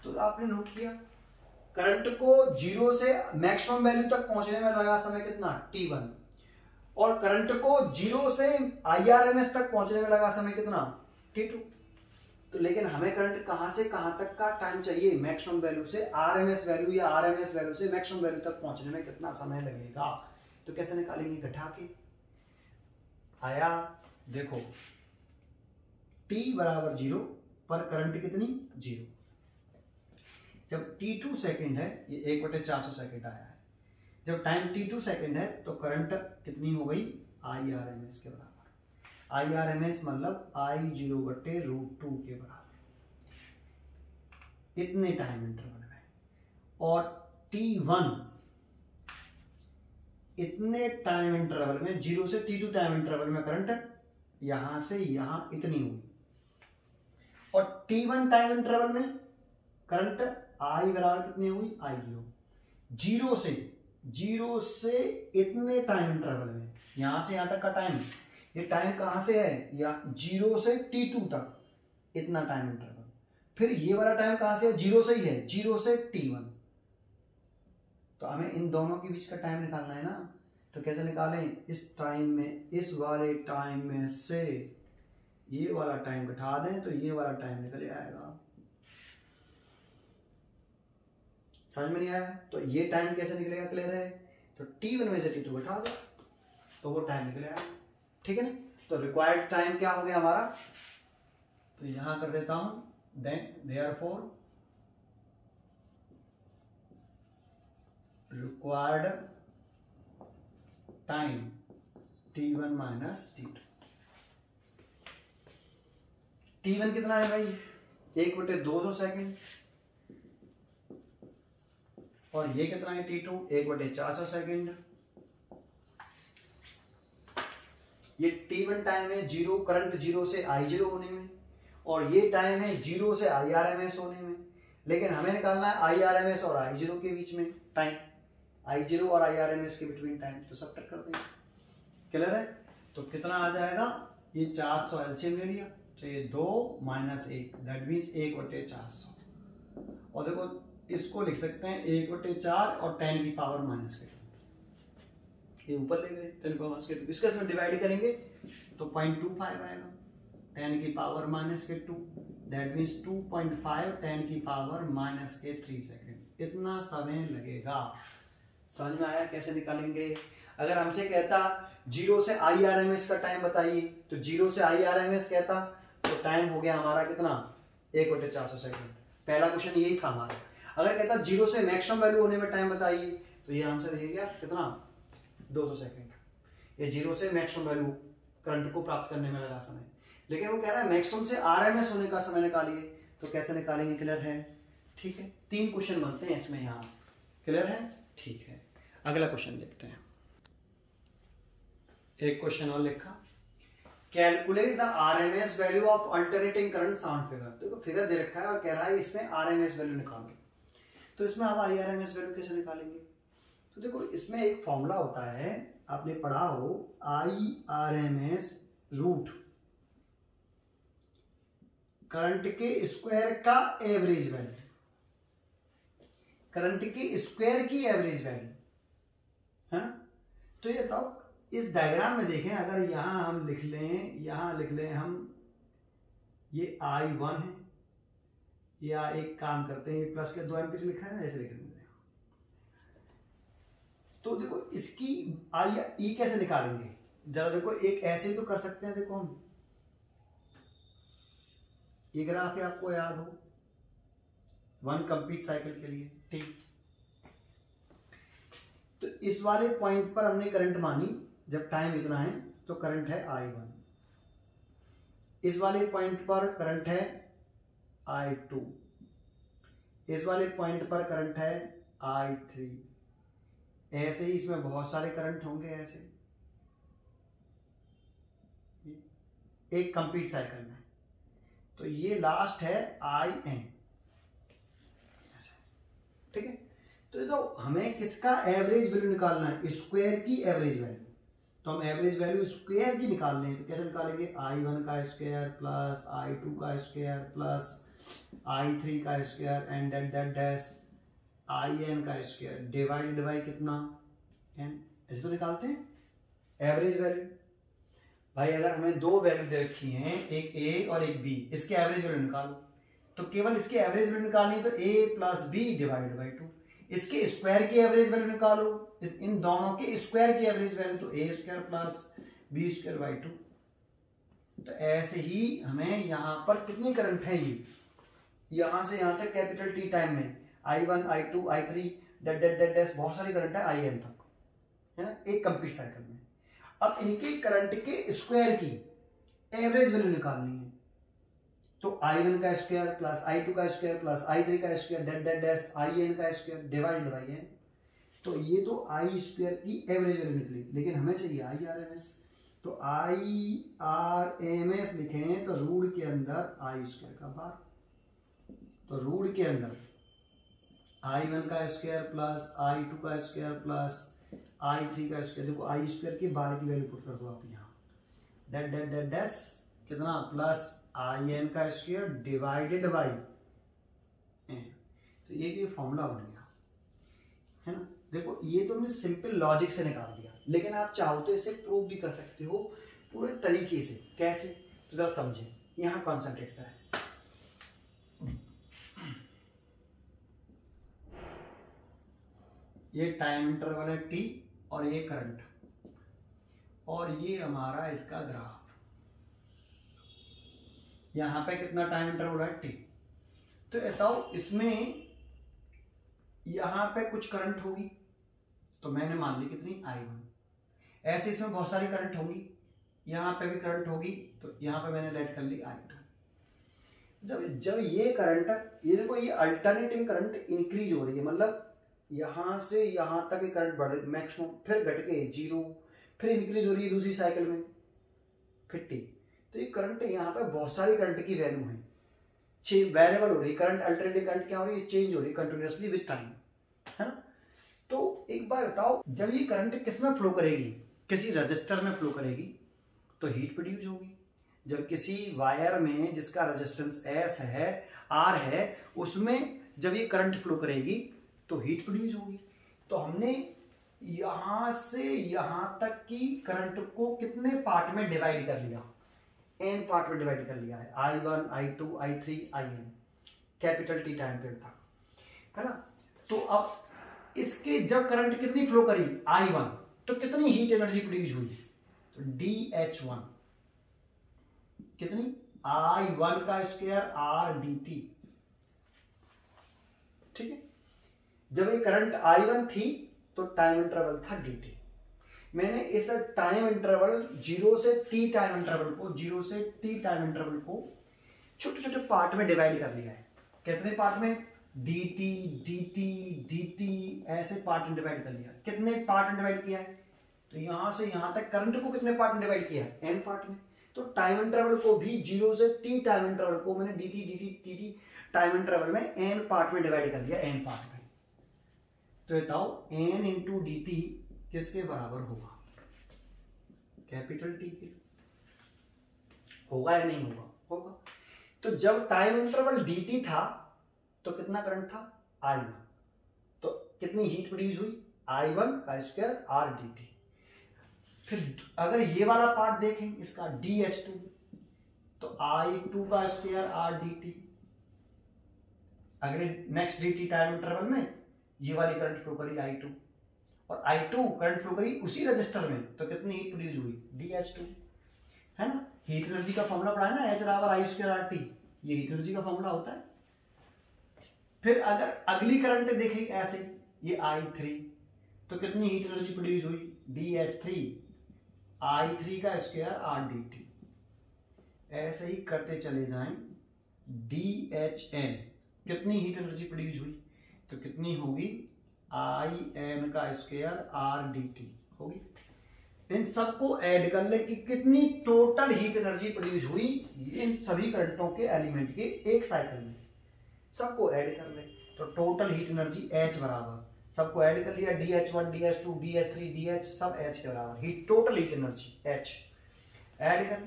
तो आपने नोट किया करंट को 0 से मैक्सिमम वैल्यू तक पहुंचने में लगा समय कितना? T1, और करंट को 0 से IRMS तक पहुंचने में लगा समय कितना? T2। तो लेकिन हमें करंट कहां से कहां तक का टाइम चाहिए? मैक्सिमम वैल्यू से RMS वैल्यू या RMS वैल्यू से मैक्सिमम वैल्यू तक पहुंचने में कितना समय लगेगा? तो कैसे निकालेंगे? घटा के आया, देखो t बराबर 0 पर करंट कितनी? 0। जब T2 सेकेंड है, ये 1/400 सेकेंड आया है, जब टाइम T2 सेकेंड है तो करंट कितनी हो गई? IRMS के बराबर। IRMS मतलब I0 बटे √2 के बराबर, इतने टाइम इंटरवल में। और T1 इतने टाइम इंटरवल में, 0 से T2 टाइम इंटरवल में करंट यहां से यहां इतनी हुई, और T1 टाइम इंटरवल में करंट I बराबर कितनी हुई? I0। 0 से इतने टाइम इंटरवल में, यहां से यहां तक का टाइम, ये टाइम कहां से है? या 0 से T2 तक इतना टाइम इंटरवल, फिर ये वाला टाइम कहां से है? 0 से ही है, 0 से T1। तो हमें इन दोनों के बीच का टाइम निकालना है ना। तो कैसे निकालें? इस टाइम में, इस वाले टाइम में से ये वाला टाइम घटा दें तो ये वाला टाइम निकल आएगा। समझ में नहीं आया? तो ये टाइम कैसे निकलेगा? क्लियर है? तो T1 में से T2 घटा दो तो वो टाइम निकल आएगा, ठीक है ना। तो रिक्वायर्ड टाइम क्या हो गया हमारा? तो यहां कर देता हूं, then therefore required time t1 minus t2। t1 कितना है भाई 1/200 सेकेंड, और ये कितना है t2 1/400 सेकेंड। ये t1 टाइम है जीरो, करंट जीरो से I0 होने में, और ये टाइम है जीरो से IRMS होने में। लेकिन हमें निकालना है IRMS और I0 के बीच में टाइम, I0 और IRMS के बिटवीन टाइम, तो सब कर देंगे। क्लियर है? तो कितना आ जाएगा, ये 400 एलसीएम ले लिया, तो ये 2 - 1 दैट मीन्स 1/400। और देखो इसको लिख सकते हैं 1/4 और 10 की पावर -2, ये ऊपर ले गए 10 की पावर -2, इसका इसमें डिवाइड करेंगे तो 0.25 आएगा, 10 की पावर -2 दैट मीन्स 2.5 10 की पावर -3 सेकेंड। इतना समय लगेगा। समझ में आया कैसे निकालेंगे? अगर हमसे कहता 0 से IRMS का टाइम बताइए, तो 0 से IRMS कहता तो टाइम हो गया हमारा कितना 1/400 सेकेंड। पहला क्वेश्चन यही था हमारा। अगर कहता 0 से मैक्सिमम वैल्यू होने में टाइम बताइए, तो ये आंसर ये गया कितना 200 सेकेंड। ये 0 से मैक्सिमम वैल्यू करंट को प्राप्त करने में लगा समय। लेकिन वो कह रहा है मैक्सिमम से RMS होने का समय निकालिए, तो कैसे निकालेंगे? क्लियर है? ठीक है, 3 क्वेश्चन बनते हैं इसमें यहाँ। क्लियर है? ठीक है, अगला क्वेश्चन देखते हैं। एक क्वेश्चन और लिखा, calculate the RMS value of alternating current sound figure. देखो फिगर दे रखा है और कह रहा है इसमें RMS वैल्यू निकालो, तो इसमें आप IRMS वैल्यू कैसे निकालेंगे? तो देखो इसमें एक फॉर्मूला होता है, आपने पढ़ा हो, IRMS रूट करंट के स्क्वायर का एवरेज वैल्यू, करंट के स्क्वायर की एवरेज वैल्यू है ना। तो ये तो इस डायग्राम में देखें, अगर यहां हम लिख लें, यहां लिख लें हम ये I1 है, या एक काम करते हैं प्लस के 2 एम्पीयर लिखा है ना, ऐसे लिख लेंगे। तो देखो इसकी I कैसे निकालेंगे जरा देखो, एक ऐसे तो कर सकते हैं। देखो हम ये ग्राफ है, आपको याद हो 1 कंप्लीट साइकिल के लिए, ठीक। तो इस वाले पॉइंट पर हमने करंट मानी, जब टाइम इतना है तो करंट है I1। इस वाले पॉइंट पर करंट है I2, इस वाले पॉइंट पर करंट है I3। ऐसे ही इसमें बहुत सारे करंट होंगे, ऐसे एक कंप्लीट साइकिल में। तो ये लास्ट है IN, ठीक है। तो हमें किसका एवरेज वैल्यू निकालना है? स्क्वायर की एवरेज वैल्यू। तो हम एवरेज वैल्यू स्क्वायर की निकालने हैं, तो कैसे निकालेंगे? I1 का स्क्वायर प्लस I2 का स्क्वायर प्लस I3 का स्क्वायर एंड डेट डैश IN का स्क्वायर डिवाइडेड बाई कितना n। ऐसे तो निकालते हैं एवरेज वैल्यू। भाई अगर हमें 2 वैल्यू दे रखी हैं, एक A और एक B, इसके एवरेज वैल्यू निकालो, तो केवल इसकी एवरेज वैल्यू निकालनी है, तो A plus B divided by 2। इसके स्क्वायर की एवरेज वैल्यू निकालो, इन दोनों के स्क्वायर की एवरेज वैल्यू, तो A square plus B square by 2। तो ऐसे ही हमें यहाँ पर कितनी करंट है, ये यहां से यहां तक कैपिटल T टाइम में I1 I2 I3 डेट बहुत सारी करंट है IN तक, है ना, एक कंप्लीट साइकिल में। अब इनके करंट के स्क्वायर की एवरेज वैल्यू निकालनी है, तो I1 का स्क्वायर प्लस I2 का स्क्वायर प्लस I3 का स्क्वायर डेट डैश IN का स्क्वायर डिवाइडेड बाई n। तो ये तो I स्क्वायर की एवरेज वैल्यू निकली, लेकिन हमें चाहिए IRMS। तो IRMS लिखें तो रूट के अंदर I स्क्वायर का बार, तो रूट के अंदर I1 का स्क्वायर प्लस I2 का स्क्वायर प्लस I3 का स्क्वायर। देखो I स्क्वायर की बार की वैल्यू पुट कर दो आप यहाँ, डेट डैश कितना प्लस IN का स्क्वायर डिवाइडेड बाई n। तो ये फॉर्मूला बन गया, है ना। देखो ये तो हमने सिंपल लॉजिक से निकाल दिया, लेकिन आप चाहो तो इसे प्रूव भी कर सकते हो पूरे तरीके से। कैसे? तो जरा समझें, यहाँ कॉन्सेंट्रेट करें। ये टाइम इंटरवल है T और ये करंट, और ये हमारा इसका ग्राफ। यहां पे कितना टाइम इंटरवल है T। तो बताओ इसमें यहां पे कुछ करंट होगी, तो मैंने मान ली कितनी I1। ऐसे इसमें बहुत सारी करंट होंगी, यहाँ पे भी करंट होगी, तो यहाँ पे मैंने लेट कर ली I2। जब ये करंट, ये देखो ये अल्टरनेटिंग करंट इंक्रीज हो रही है, मतलब यहाँ से यहाँ तक ये करंट बढ़ रही मैक्सिमम, फिर घट के 0, फिर इंक्रीज हो रही है दूसरी साइकिल में 50। तो ये करंट यहाँ पे बहुत सारी करंट की वैल्यू है, वेरिएबल हो रही है करंट, अल्टरनेटिंग करंट क्या हो रही है, चेंज हो रही है कंटिन्यूअसली विद टाइम, है ना। तो एक बार बताओ, जब ये करंट किस में फ्लो करेगी, किसी रजिस्टर में फ्लो करेगी तो हीट प्रोड्यूस होगी। जब किसी वायर में जिसका रेजिस्टेंस एस है, आर है, उसमें जब ये करंट फ्लो करेगी तो हीट प्रोड्यूस होगी। तो हमने यहां से यहां तक की करंट को कितने पार्ट में डिवाइड कर लिया, एन पार्ट में डिवाइड कर लिया है, I1, I2, I3, IN, capital T time period था, है ना। तो अब इसके जब करंट कितनी फ्लो करी I1, तो कितनी हीट एनर्जी प्रोड्यूस हुई, तो DH1 कितनी, I1 का स्क्वायर RDT, ठीक है। जब ये करंट I1 थी तो टाइम इंटरवल था dt। मैंने इस टाइम इंटरवल 0 से t टाइम इंटरवल को, 0 से t टाइम इंटरवल को छोटे छोटे पार्ट में डिवाइड कर लिया है। कितने पार्ट में, dt dt dt, ऐसे पार्ट में डिवाइड कर लिया। कितने पार्ट में डिवाइड किया है, तो यहां से यहां तक करंट को कितने पार्ट में डिवाइड किया है, n पार्ट में। तो टाइम इंटरवल को भी 0 से t टाइम इंटरवल को मैंने dt dt dt time interval में n पार्ट में डिवाइड कर लिया, n पार्ट में। तो बताओ n इंटू डी टी किसके बराबर होगा, कैपिटल टी के, होगा या नहीं होगा, होगा। तो जब टाइम इंटरवल dt था तो कितना करंट था I1, तो कितनी हीट प्रोड्यूस हुई, I1 का स्क्वायर RDT। फिर अगर ये वाला पार्ट देखें इसका DH2, तो I2 का स्क्वायर RDT। अगले नेक्स्ट dt टाइम इंटरवल में ये वाली करंट फ्लो करी I2, और I2 करंट फ्लो करी उसी रजिस्टर में, तो कितनी हीट प्रोड्यूस हुई, DH2, है ना। हीट एनर्जी का फॉर्मूला पढ़ा है ना, H बराबर I स्क्वायर RT, ये हीट एनर्जी का फॉर्मूला होता है। फिर अगर अगली करंट देखें ऐसे, ये I3, तो कितनी हीट एनर्जी प्रोड्यूस हुई, DH3, I3 का स्क्वायर RDT। ऐसे ही करते चले जाएं, DHN कितनी हीट एनर्जी प्रोड्यूस हुई, तो कितनी होगी, IN का स्क्वायर RDT होगी। इन सबको ऐड कर ले कि कितनी टोटल हीट एनर्जी प्रोड्यूस हुई इन सभी करंटों के एलिमेंट के एक साइकिल में, सबको ऐड कर ले। तो टोटल हीट एनर्जी H बराबर, सबको ऐड कर लिया, DH1 DH2 DH3 DH, सब H के बराबर, heat total heat energy H add कर।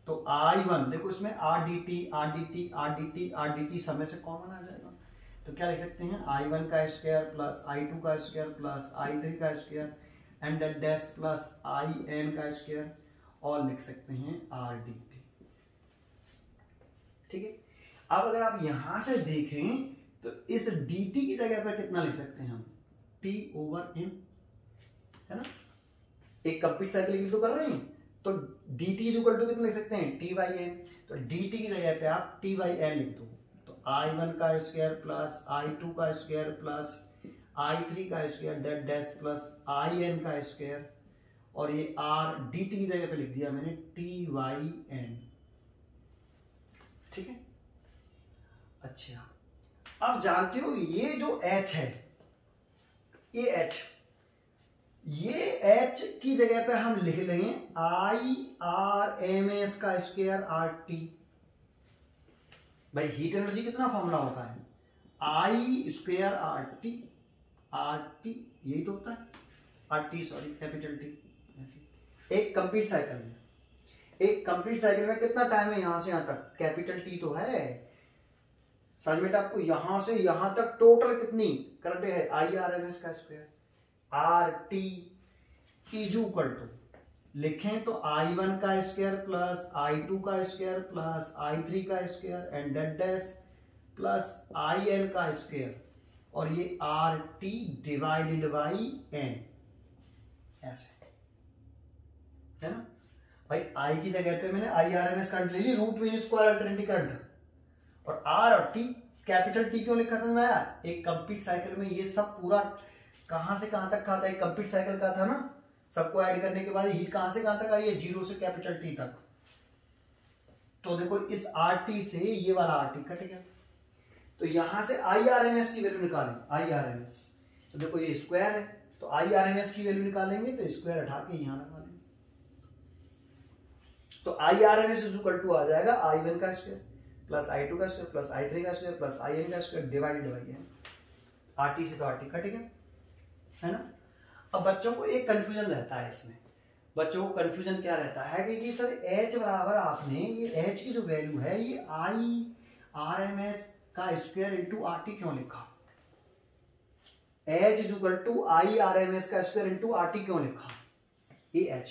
तो I1 देखो इसमें RDT RDT RDT RDT सब में से कॉमन आ जाएगा, तो क्या लिख सकते हैं, I1 का स्क्वायर प्लस I2 का स्क्वायर प्लस I3 का square and dash plus IN का स्क्वायर, और लिख सकते हैं RDT, ठीक है। अब अगर आप यहां से देखें तो इस dt की जगह पर कितना लिख सकते हैं हम, T/N, है ना। एक कंप्लीट साइकिल तो कर रहे हैं, तो dt इक्वल टू कितना लिख सकते हैं, T/N। तो dt की जगह पे आप T/N लिख दो, तो I1 का स्क्वायर प्लस I2 का स्क्वायर प्लस I3 का स्क्वायर डैश प्लस IN का स्क्वायर, और ये RDT की जगह पे लिख दिया मैंने T/N, ठीक है। अच्छा, अब जानते हो ये जो H है, ये H की जगह पे हम लिख लेंगे IRMS का स्क्वायर RT। भाई हीट एनर्जी कितना फॉर्मूला होता है, I स्क्वायर RT, यही तो होता है, RT सॉरी कैपिटल T। एक कंप्लीट साइकिल में, एक कंप्लीट साइकिल में कितना टाइम है यहां से यहां तक, कैपिटल T तो है। समझ में आपको यहां से यहां तक टोटल कितनी करंट है, IRMS का स्क्वायर RT इक्वल टू, लिखें तो I1 का स्क्वायर प्लस I2 का स्क्वायर प्लस I3 का square and dash plus IN का स्क्वायर, और ये RT डिवाइडेड बाई N, ऐसे, है ना। भाई I की जगह पे मैंने IRMS करंट ले ली, root mean square alternative current, और R और T कैपिटल T क्यों लिखा समझ में आया, एक कंप्लीट साइकिल में ये सब पूरा कहां से कहां तक का था, एक कंप्लीट साइकिल का था ना, सबको ऐड करने के बाद हीट कहां से कहां तक आई है, 0 से कैपिटल टी तक। तो देखो इस आर टी से ये वाला आर टी कट गया, तो यहां से आई आर एम एस की वैल्यू निकालें, आई आर एम एस। तो देखो ये स्क्वायर है, तो आई आर एम एस की वैल्यू निकालेंगे तो स्क्वायर हटा के यहां लगा लेंगे, तो I R M S equal to आ जाएगा आई वन का स्क्वायर प्लस आई टू का स्क्वायर प्लस आई थ्री का स्क्वायर प्लस आई एन का square divided by N. R T से तो आर टी कट गया, है ना। अब बच्चों को एक कंफ्यूजन रहता है इसमें, बच्चों को कंफ्यूजन क्या रहता है कि सर h बराबर आपने ये h की जो वैल्यू है ये आई आर एम एस का स्क्वायर इंटू आर टी क्यों लिखा, h is equal to I R M S का स्क्वायर इंटू आर टी क्यों लिखा, ये h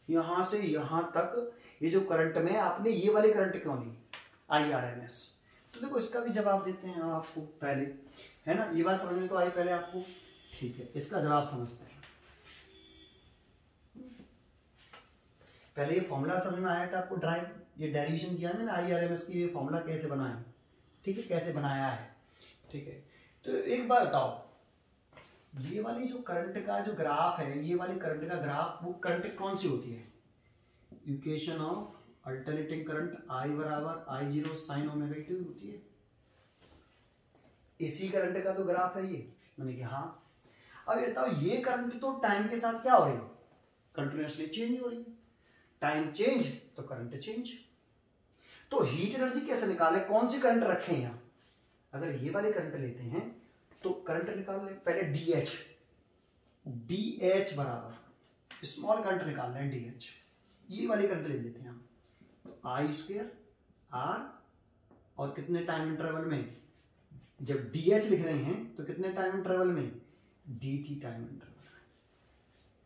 यहां से यहां तक ये जो करंट में आपने ये वाली करंट क्यों ली, आई आर एम एस। तो देखो इसका भी जवाब देते हैं आपको पहले, है ना, ये बात समझ में तो आई पहले आपको, ठीक है। इसका जवाब समझते हैं, पहले ये फॉर्मूला समझ में आया था आपको, ड्राइव ये डेरिवेशन किया मैंने आई आर एम एस की, ये फॉर्मूला कैसे बनाया, ठीक है, कैसे बनाया है, ठीक है। तो एक बार बताओ, ये वाली जो करंट का जो ग्राफ है, ये वाली करंट का ग्राफ, वो करंट कौन सी होती है, equation of alternating current I बराबर आई जीरो साइन ओमेगा टी होती है, इसी करंट का तो ग्राफ है ये, मैंने कहा हाँ। अब ये बताओ ये करंट तो टाइम के साथ क्या हो रही है, कंटिन्यूअसली चेंज हो रही है, टाइम चेंज तो करंट चेंज। तो हीट एनर्जी कैसे निकाले, कौन सी करंट रखें यहां, अगर ये वाले करंट लेते हैं तो करंट निकाल ले, पहले डी एच, डी एच बराबर स्मॉल करंट निकाल रहे हैं डी एच, ये वाली करंट ले लेते हैं हम, तो आई स्क्वायर आर और कितने टाइम इंटरवल में, जब डी एच लिख रहे हैं तो कितने टाइम इंटरवल में, डी टी टाइम इंटरवल।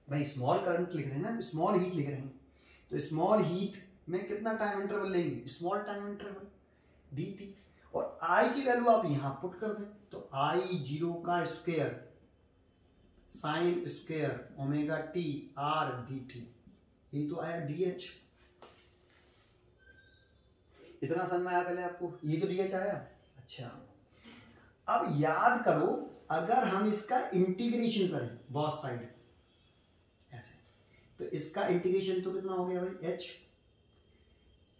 भाई स्मॉल करंट लिख रहे हैं ना, स्मॉल हीट लिख रहे हैं, तो स्मॉल हीट में कितना टाइम इंटरवल लेंगे, small time interval D T, और आई की वैल्यू आप यहां पुट कर दें, तो आई जीरो का square sine square omega T R D T, ये तो आया डी एच। इतना समझ में आया पहले आपको, ये तो डी एच आया। अच्छा अब याद करो, अगर हम इसका इंटीग्रेशन करें बोथ साइड ऐसे, तो इसका इंटीग्रेशन तो कितना हो गया भाई h,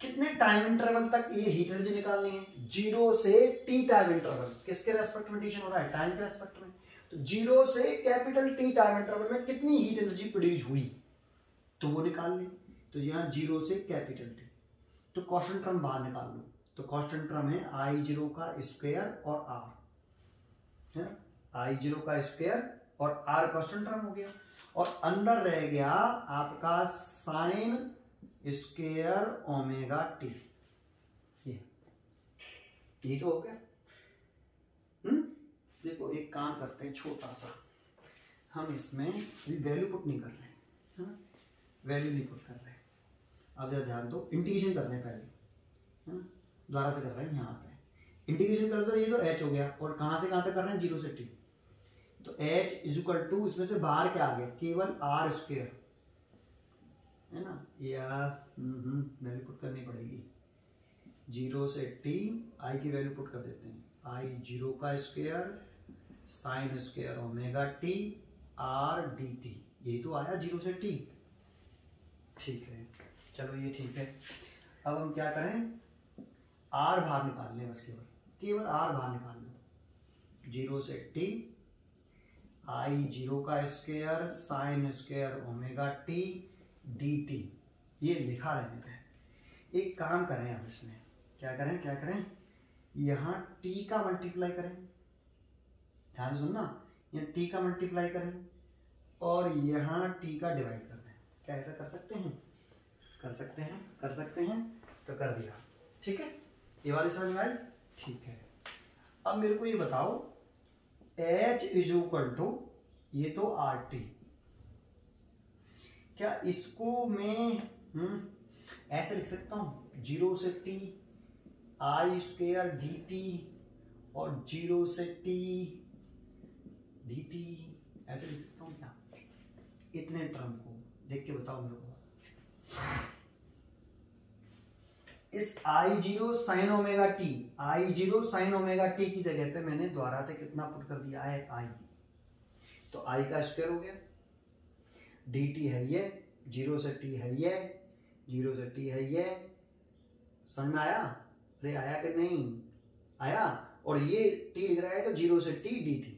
कितने टाइम इंटरवल तक ये हीट एनर्जी निकालनी है, 0 से t टाइम इंटरवल, किसके रेस्पेक्ट में डिवीजन हो रहा है, टाइम के रेस्पेक्ट में, तो 0 से कैपिटल T टाइम इंटरवल में कितनी हीट एनर्जी प्रोड्यूस हुई तो वो निकाल लें। तो यहाँ 0 से कैपिटल T, तो कांस्टेंट टर्म बाहर निकाल लो, तो कांस्टेंट टर्म है आई जीरो का स्क्वायर और r, है आई जीरो का स्क्वायर और r कांस्टेंट टर्म हो गया, और अंदर रह गया आपका साइन स्क्वायर ओमेगा टी, ये तो हो गया। देखो एक काम करते हैं छोटा सा, हम इसमें वैल्यू पुट नहीं कर रहे हैं, वैल्यू नहीं पुट कर रहे हैं, अब जरा ध्यान दो, इंटीग्रेशन कर रहे हैं पहले, दोबारा से कर रहे हैं, यहाँ पे इंटीग्रेशन कर दो, ये तो h हो गया, और कहाँ से कहाँ तक कर रहे हैं, 0 से t, तो h इज इक्वल टू, इसमें से बाहर क्या आ गया, केवल r स्क्वायर, है ना, या वैल्यू पुट करनी पड़ेगी, 0 से t, i की वैल्यू पुट कर देते हैं, आई जीरो का square sine square omega T R D T, ये तो आया 0 से t, ठीक है, चलो ये ठीक है। अब हम क्या करें, r बाहर निकाल लें, बस केवल r बाहर निकाल लो, 0 से t आई जीरो का square sine square omega T D T, ये लिखा रहने हैं। एक काम करें अब इसमें, क्या करें, यहाँ t का मल्टीप्लाई करें, ध्यान से सुनना, यहाँ t का मल्टीप्लाई करें और यहाँ t का डिवाइड कर दें, क्या ऐसा कर सकते हैं, कर सकते हैं, तो कर दिया, ठीक है, ये वाली समझ में आई, ठीक है। अब मेरे को ये बताओ, h इज इक्वल टू, ये तो आर टी, क्या इसको मैं ऐसे लिख सकता हूं, 0 से t आई स्क्वायर डी टी और 0 से t डी टी, ऐसे लिख सकता हूं क्या, इतने टर्म को देख के बताओ मेरे को। इस आई जीरो साइन ओमेगा टी, आई जीरो साइन ओमेगा टी की जगह पे मैंने दोबारा से कितना पुट कर दिया है, आई, तो आई का स्क्वायर हो गया, डी टी है ये, 0 से t है ये, 0 से t है ये। समझ में आया? अरे आया कि नहीं आया? और ये t लिख रहा है तो 0 से t डी टी,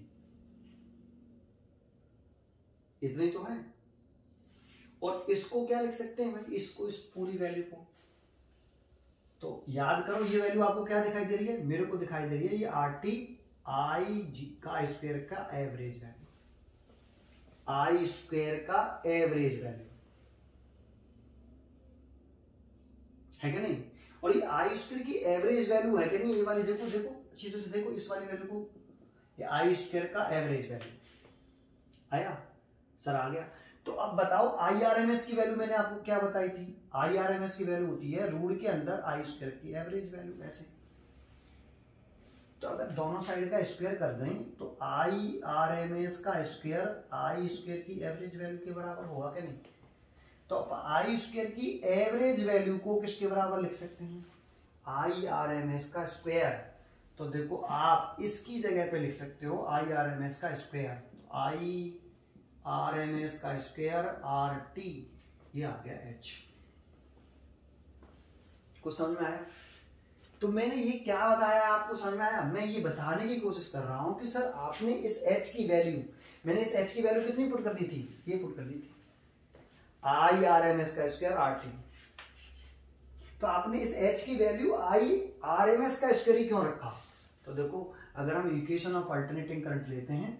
इतना ही तो है। और इसको क्या लिख सकते हैं भाई, इसको, इस पूरी वैल्यू को तो याद करो, ये वैल्यू आपको क्या दिखाई दे रही है, मेरे को दिखाई दे रही है ये आर टी आई जी का स्क्वायर का एवरेज वैल्यू, आई स्क्वायर का एवरेज वैल्यू है कि नहीं। और ये आई स्क्वायर की एवरेज वैल्यू है कि नहीं, ये वाली देखो, देखो अच्छी तरह से देखो इस वाली वैल्यू को, ये आई स्क्वायर का एवरेज वैल्यू आया सर, आ गया। तो अब बताओ IRMS की वैल्यू मैंने आपको क्या बताई थी, IRMS की वैल्यू होती है रूट के अंदर आई स्क्वायर की एवरेज वैल्यू। ऐसे तो अगर दोनों साइड का स्क्वायर कर दें तो IRMS का स्क्वायर आई स्क्वायर की एवरेज वैल्यू के बराबर होगा क्या नहीं। तो आई स्क्वायर की एवरेज वैल्यू को किसके बराबर लिख सकते हैं, IRMS का स्क्वायर। तो देखो आप इसकी जगह पे लिख सकते हो IRMS का स्क्वायर, IRMS का स्क्वायर RT, ये आ गया H। कुछ समझ में आया? तो मैंने ये क्या बताया आपको समझ में आया? मैं ये बताने की कोशिश कर रहा हूं कि सर आपने इस H की वैल्यू, मैंने इस H की वैल्यू कितनी पुट कर दी थी, ये पुट कर दी थी IRMS का स्क्वायर RT। तो आपने इस H की वैल्यू IRMS का स्क्वायर ही क्यों रखा? तो देखो अगर हम इक्वेशन ऑफ अल्टरनेटिंग करंट लेते हैं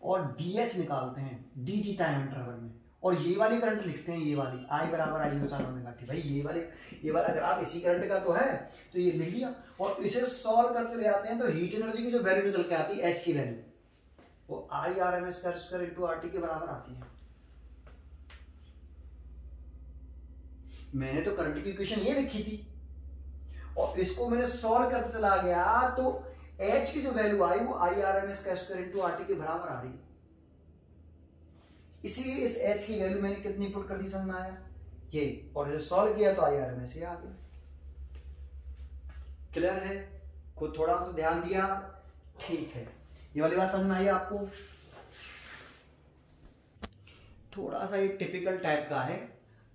और DH निकालते हैं DT टाइम इंटरवल में, और ये वाली करंट लिखते हैं, ये वाली I बराबर आई नुकसान ओमेगा टी, भाई ये वाला अगर आप इसी करंट का तो है तो ये लिख दिया, और इसे सॉल्व करते ले आते हैं तो हीट एनर्जी की जो वैल्यू निकल के आती है H की वैल्यू, वो IRMS का स्क्वायर इनटू RT के बराबर आती है। मैंने तो करंट की इक्वेशन ये लिखी थी और इसको मैंने सॉल्व करते चला गया तो H की जो वैल्यू आई वो IRMS का स्क्वायर इनटू RT के बराबर आ रही है। इसीलिए इस H की वैल्यू मैंने कितनी पुट कर दी, समझ में आया ये, और जब सॉल्व किया तो IRMS ये आ गया। क्लियर है? खुद थोड़ा सा ध्यान दिया, ठीक है, ये वाली बात समझ में आई आपको? थोड़ा सा ये टिपिकल टाइप का है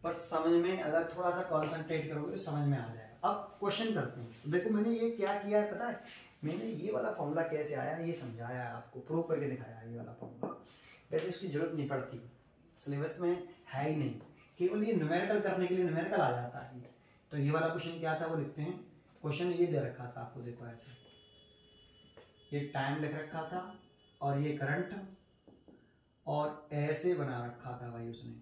पर समझ में अगर थोड़ा सा कॉन्सेंट्रेट करोगे तो समझ में आ जाएगा। अब क्वेश्चन करते हैं। तो देखो मैंने ये क्या किया है पता है, मैंने ये वाला फॉर्मूला कैसे आया ये समझाया है आपको, प्रूव करके दिखाया ये वाला फॉर्मूला। वैसे इसकी जरूरत नहीं पड़ती, सिलेबस में है ही नहीं, केवल ये न्यूमेरिकल करने के लिए न्यूमेरिकल आ जाता है। तो ये वाला क्वेश्चन क्या था वो लिखते हैं। क्वेश्चन ये दे रखा था आपको, देखो ऐसे ये टाइम लिख रखा था और ये करंट, और ऐसे बना रखा था भाई उसने,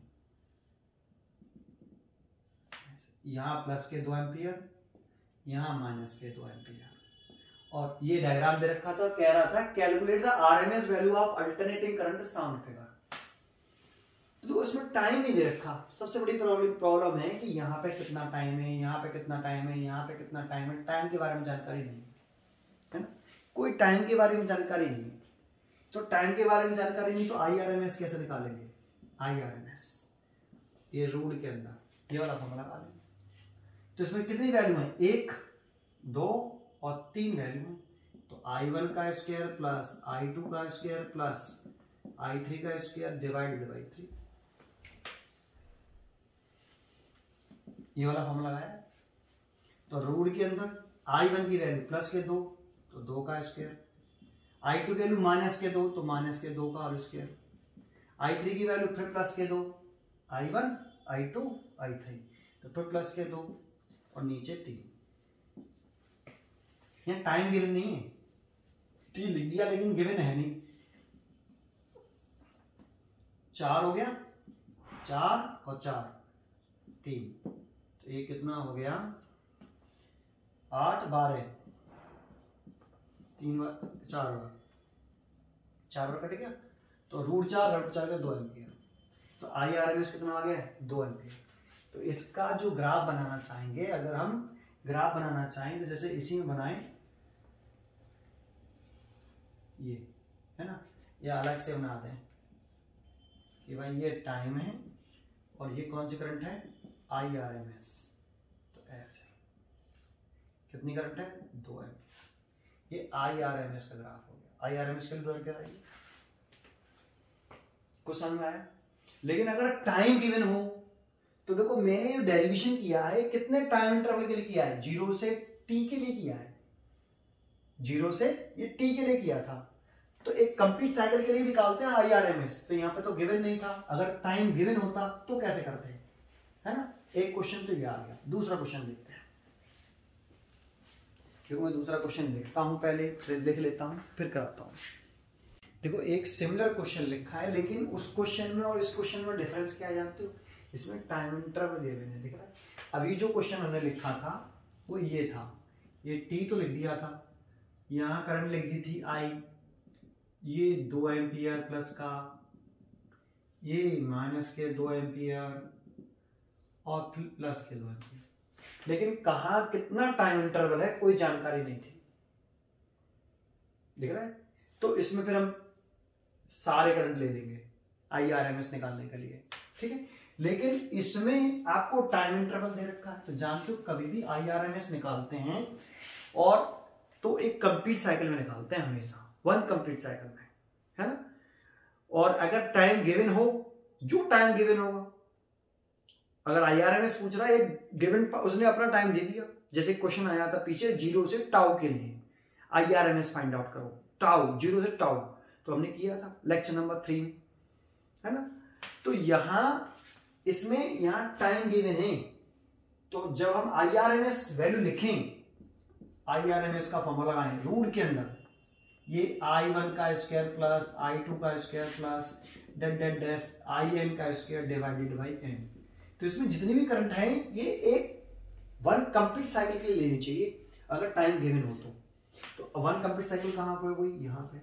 यहाँ प्लस के 2 एम्पियर, यहाँ माइनस के 2 एम्पियर, और ये डायग्राम दे रखा था, कह रहा था calculate the RMS value of alternating current sound figure. तो इसमें टाइम नहीं दे रखा। सबसे बड़ी प्रॉब्लम है कि यहाँ पे कितना टाइम है, यहाँ पे कितना टाइम है, यहाँ पे कितना टाइम है, टाइम के बारे में जानकारी नहीं है ना, कोई टाइम के बारे में जानकारी नहीं है। तो टाइम के बारे में जानकारी नहीं तो IRMS कैसे निकालेंगे, IRMS ये रूल के अंदर ये वाला फॉर्मूला लगा लेंगे। तो इसमें कितनी वैल्यू है, 1, 2 और 3 वैल्यू है। तो I1 का स्क्वायर प्लस I2 का स्क्वायर प्लस I3 का स्क्वायर डिवाइडेड बाई 3, ये वाला फॉर्मूला लगाया। तो रूट के अंदर I1 की वैल्यू प्लस के 2 तो 2 का स्क्वायर, I2 की वैल्यू माइनस के 2 तो माइनस के 2 का होल स्क्वायर, I3 की वैल्यू फिर प्लस के 2, I1 I2 I3 तो फिर प्लस के 2 और नीचे 3। यहाँ टाइम गिवन नहीं है, टी लिख दिया लेकिन गिवन है नहीं। 4 हो गया, 4 और 4 3, तो ये कितना हो गया 8 12, 3 बार 4 बार, 4 बार कट गया तो रूट 4 का 2 एम्पियर। तो IRMS कितना आ गया 2 एम्पियर। तो इसका जो ग्राफ बनाना चाहेंगे, अगर हम ग्राफ बनाना चाहें तो जैसे इसी में बनाएं, ये है ना, ये अलग से बना दें कि भाई ये टाइम है और ये कौन सी करंट है IRMS। तो ऐसे कितनी करंट है 2 एम्पियर, ये IRMS का ग्राफ हो गया। IRMS के लिए 2 एम्पियर आएगी। कुछ समझ में आया? लेकिन अगर टाइम गिवन हो तो देखो मैंने जो डेरिवेशन किया है कितने टाइम इंटरवल के लिए किया है, 0 से t के लिए किया है, 0 से ये t के लिए किया था। तो एक कंप्लीट साइकिल के लिए निकालते हैं IRMS, तो यहाँ पे तो गिवन नहीं था, अगर टाइम गिवन होता तो कैसे करते हैं, है ना। एक क्वेश्चन तो ये आ गया। दूसरा क्वेश्चन देखते हैं, क्योंकि मैं दूसरा क्वेश्चन लिखता हूँ पहले, फिर लिख लेता हूँ फिर कराता हूँ। देखो एक सिमिलर क्वेश्चन लिखा है, लेकिन उस क्वेश्चन में और इस क्वेश्चन में डिफरेंस क्या है जानते हो, इसमें टाइम इंटरवल गिवन है, दिख रहा है। अभी जो क्वेश्चन हमने लिखा था वो ये था, ये t तो लिख दिया था, यहाँ करंट लिख दी थी I, ये 2 एम्पियर प्लस का, ये माइनस के 2 एम्पियर और प्लस के 2 एम्पियर, लेकिन कहाँ कितना टाइम इंटरवल है कोई जानकारी नहीं थी, दिख रहा है। तो इसमें फिर हम सारे करंट ले लेंगे IRMS निकालने के लिए, ठीक है। लेकिन इसमें आपको टाइम इंटरवल दे रखा है, तो जानते हो कभी भी IRMS निकालते हैं और तो एक कंप्लीट साइकिल में निकालते हैं हमेशा, 1 कंप्लीट साइकिल में, है ना। और अगर टाइम गिवन हो, जो टाइम गिवन होगा, अगर IRMS पूछ रहा है एक गिवन, उसने अपना टाइम दे दिया, जैसे क्वेश्चन आया था पीछे 0 से टाउ के लिए IRMS फाइंड आउट करो, टाउ 0 से टाउ, तो हमने किया था लेक्चर नंबर 3 में, है ना। तो यहां इसमें यहां टाइम गिवन है, तो जब हम IRMS वैल्यू लिखें, IRMS का फॉर्मूला लगाएं रूट के अंदर, ये I1 का स्क्वायर प्लस I2 का स्क्वायर प्लस डैश IN का स्क्वायर डिवाइडेड बाई n। तो इसमें जितनी भी करंट है ये एक 1 कंप्लीट साइकिल के लिए लेनी चाहिए अगर टाइम गिवन हो तो 1 कंप्लीट साइकिल कहां पर हुई, यहाँ पे,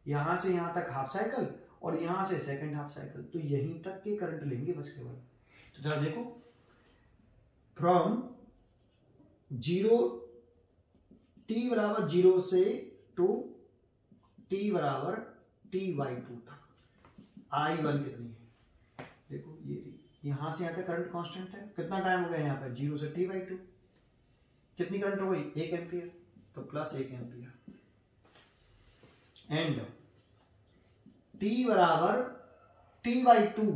यहां से यहां तक हाफ साइकिल और यहां से सेकंड हाफ साइकिल, तो यहीं तक के करंट लेंगे बस केवल। तो जरा देखो, फ्रॉम 0 t बराबर 0 से टू t बराबर t/2 तक I1 कितनी है, देखो ये यहां से यहां तक करंट कांस्टेंट है, कितना टाइम हो गया यहाँ पे 0 से t/2, कितनी करंट हो गई 1 एम्पियर, तो प्लस 1 एम्पियर, एंड t बराबर t/2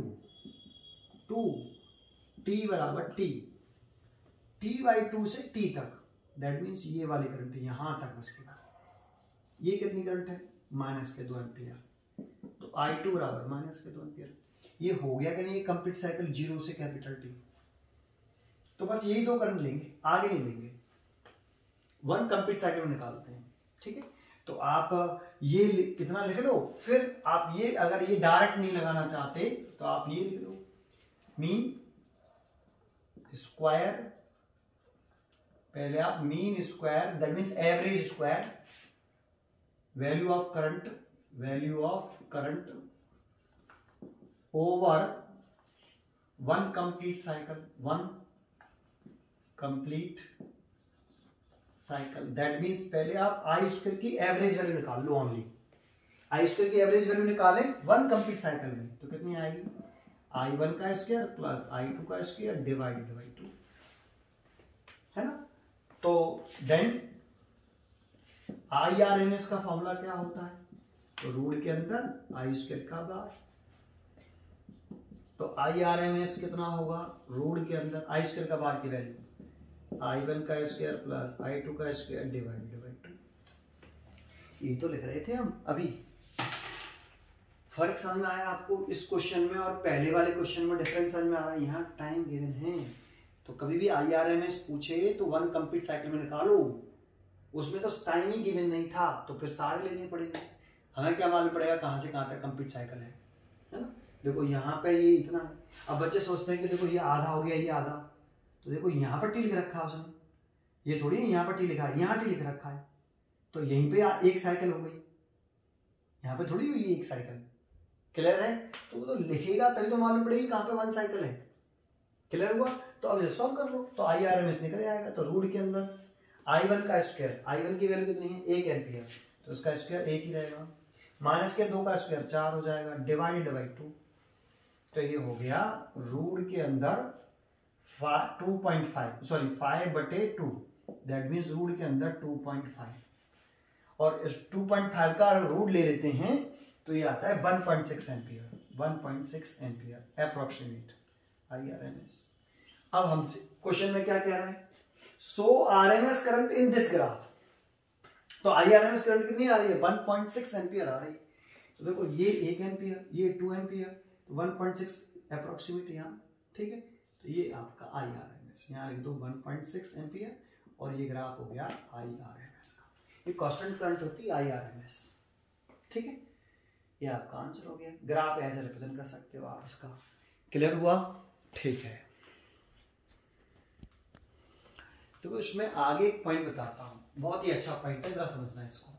टू t बराबर t/2 से t तक, दैट मीन्स ये वाली करंट यहां तक बस के बाद, ये कितनी करंट है माइनस के 2 एम्पियर, तो I2 बराबर माइनस के 2 एम्पियर। ये हो गया कि नहीं, ये कंप्लीट साइकिल 0 से कैपिटल T, तो बस यही 2 करंट लेंगे, आगे नहीं लेंगे, 1 कंप्लीट साइकिल में निकालते हैं, ठीक है। तो आप ये कितना लिख लो, फिर आप ये अगर ये डायरेक्ट नहीं लगाना चाहते तो आप ये लिख लो, मीन स्क्वायर, पहले आप mean square that means average square, value of current over 1 complete cycle, that means पहले आप आई स्क्वायर की एवरेज वैल्यू निकाल लो, ओनली आई स्क्वायर की एवरेज वैल्यू निकालें 1 कंप्लीट साइकिल में, तो कितनी आएगी I1 का स्क्वायर प्लस I2 का स्क्वायर डिवाइडेड बाई 2, है ना। तो देन IRMS का फॉर्मूला क्या होता है, तो रूट के अंदर I स्क्वायर का बार, तो IRMS कितना होगा, रूट के अंदर I स्क्वायर का बार की वैल्यू I1 का स्क्वायर प्लस I2 का स्क्वायर डिवाइडेड बाई 2, ये तो लिख रहे थे हम अभी। फर्क समझ में आया आपको इस क्वेश्चन में और पहले वाले क्वेश्चन में, डिफरेंस समझ में आ रहा है। यहाँ टाइम गिवन है, तो कभी भी IRMS पूछे तो 1 कंप्लीट साइकिल में निकालो, उसमें तो टाइम ही गिवन नहीं था, तो फिर सारे लेने पड़ेंगे, हमें क्या मालूम पड़ेगा कहाँ से कहाँ तक कंप्लीट साइकिल है ना। देखो यहाँ पे ये इतना है, अब बच्चे सोचते हैं कि देखो ये आधा हो गया, ये आधा, तो देखो यहाँ पर टी लिख रखा है उसने, ये थोड़ी है यहाँ पर टी लिखा है, यहाँ टी लिख रखा है, तो यहीं पे 1 साइकिल हो गई, यहाँ पे थोड़ी हुई 1 साइकिल, क्लियर है। तो वो तो लिखेगा तभी तो मालूम पड़ेगी कहाँ पे 1 साइकिल है, क्लियर हुआ। तो अब इसे सॉल्व कर लो, तो IRMS निकल आएगा, तो रूट के अंदर I1 का स्क्वायर, I1 की वैल्यू कितनी है 1 एम्पियर, तो उसका स्क्वायर 1 ही रहेगा, माइनस के 2 का स्क्वायर 4 हो जाएगा, डिवाइडेड बाई 2, तो ये हो गया रूट के अंदर 5/2, दैट मीन्स रूट के अंदर 2.5, और इस 2.5 का रूट ले लेते हैं तो ये आता है 1.6 एम्पियर, 1.6 एम्पियर अप्रोक्सीमेट IRMS। अब हमसे क्वेश्चन में क्या कह रहा है, सो RMS current in this graph. तो IRMS करंट कितनी आ रही है, 1.6 एम्पियर आ रही है। तो देखो ये 1 एम्पियर, ये 2 एम्पियर, तो 1.6 अप्रोक्सीमेट यहाँ, ठीक है। तो ये आपका IRMS यहाँ लिख दो 1.6 एम्पियर, और ये ग्राफ हो गया IRMS का। ये कांस्टेंट करंट होती है IRMS, ठीक है। ये आपका आंसर हो गया। ग्राफ ऐसे रिप्रेजेंट कर सकते हो आप इसका। क्लियर हुआ, ठीक है। तो इसमें आगे एक पॉइंट बताता हूं, बहुत ही अच्छा पॉइंट है, जरा समझना इसको।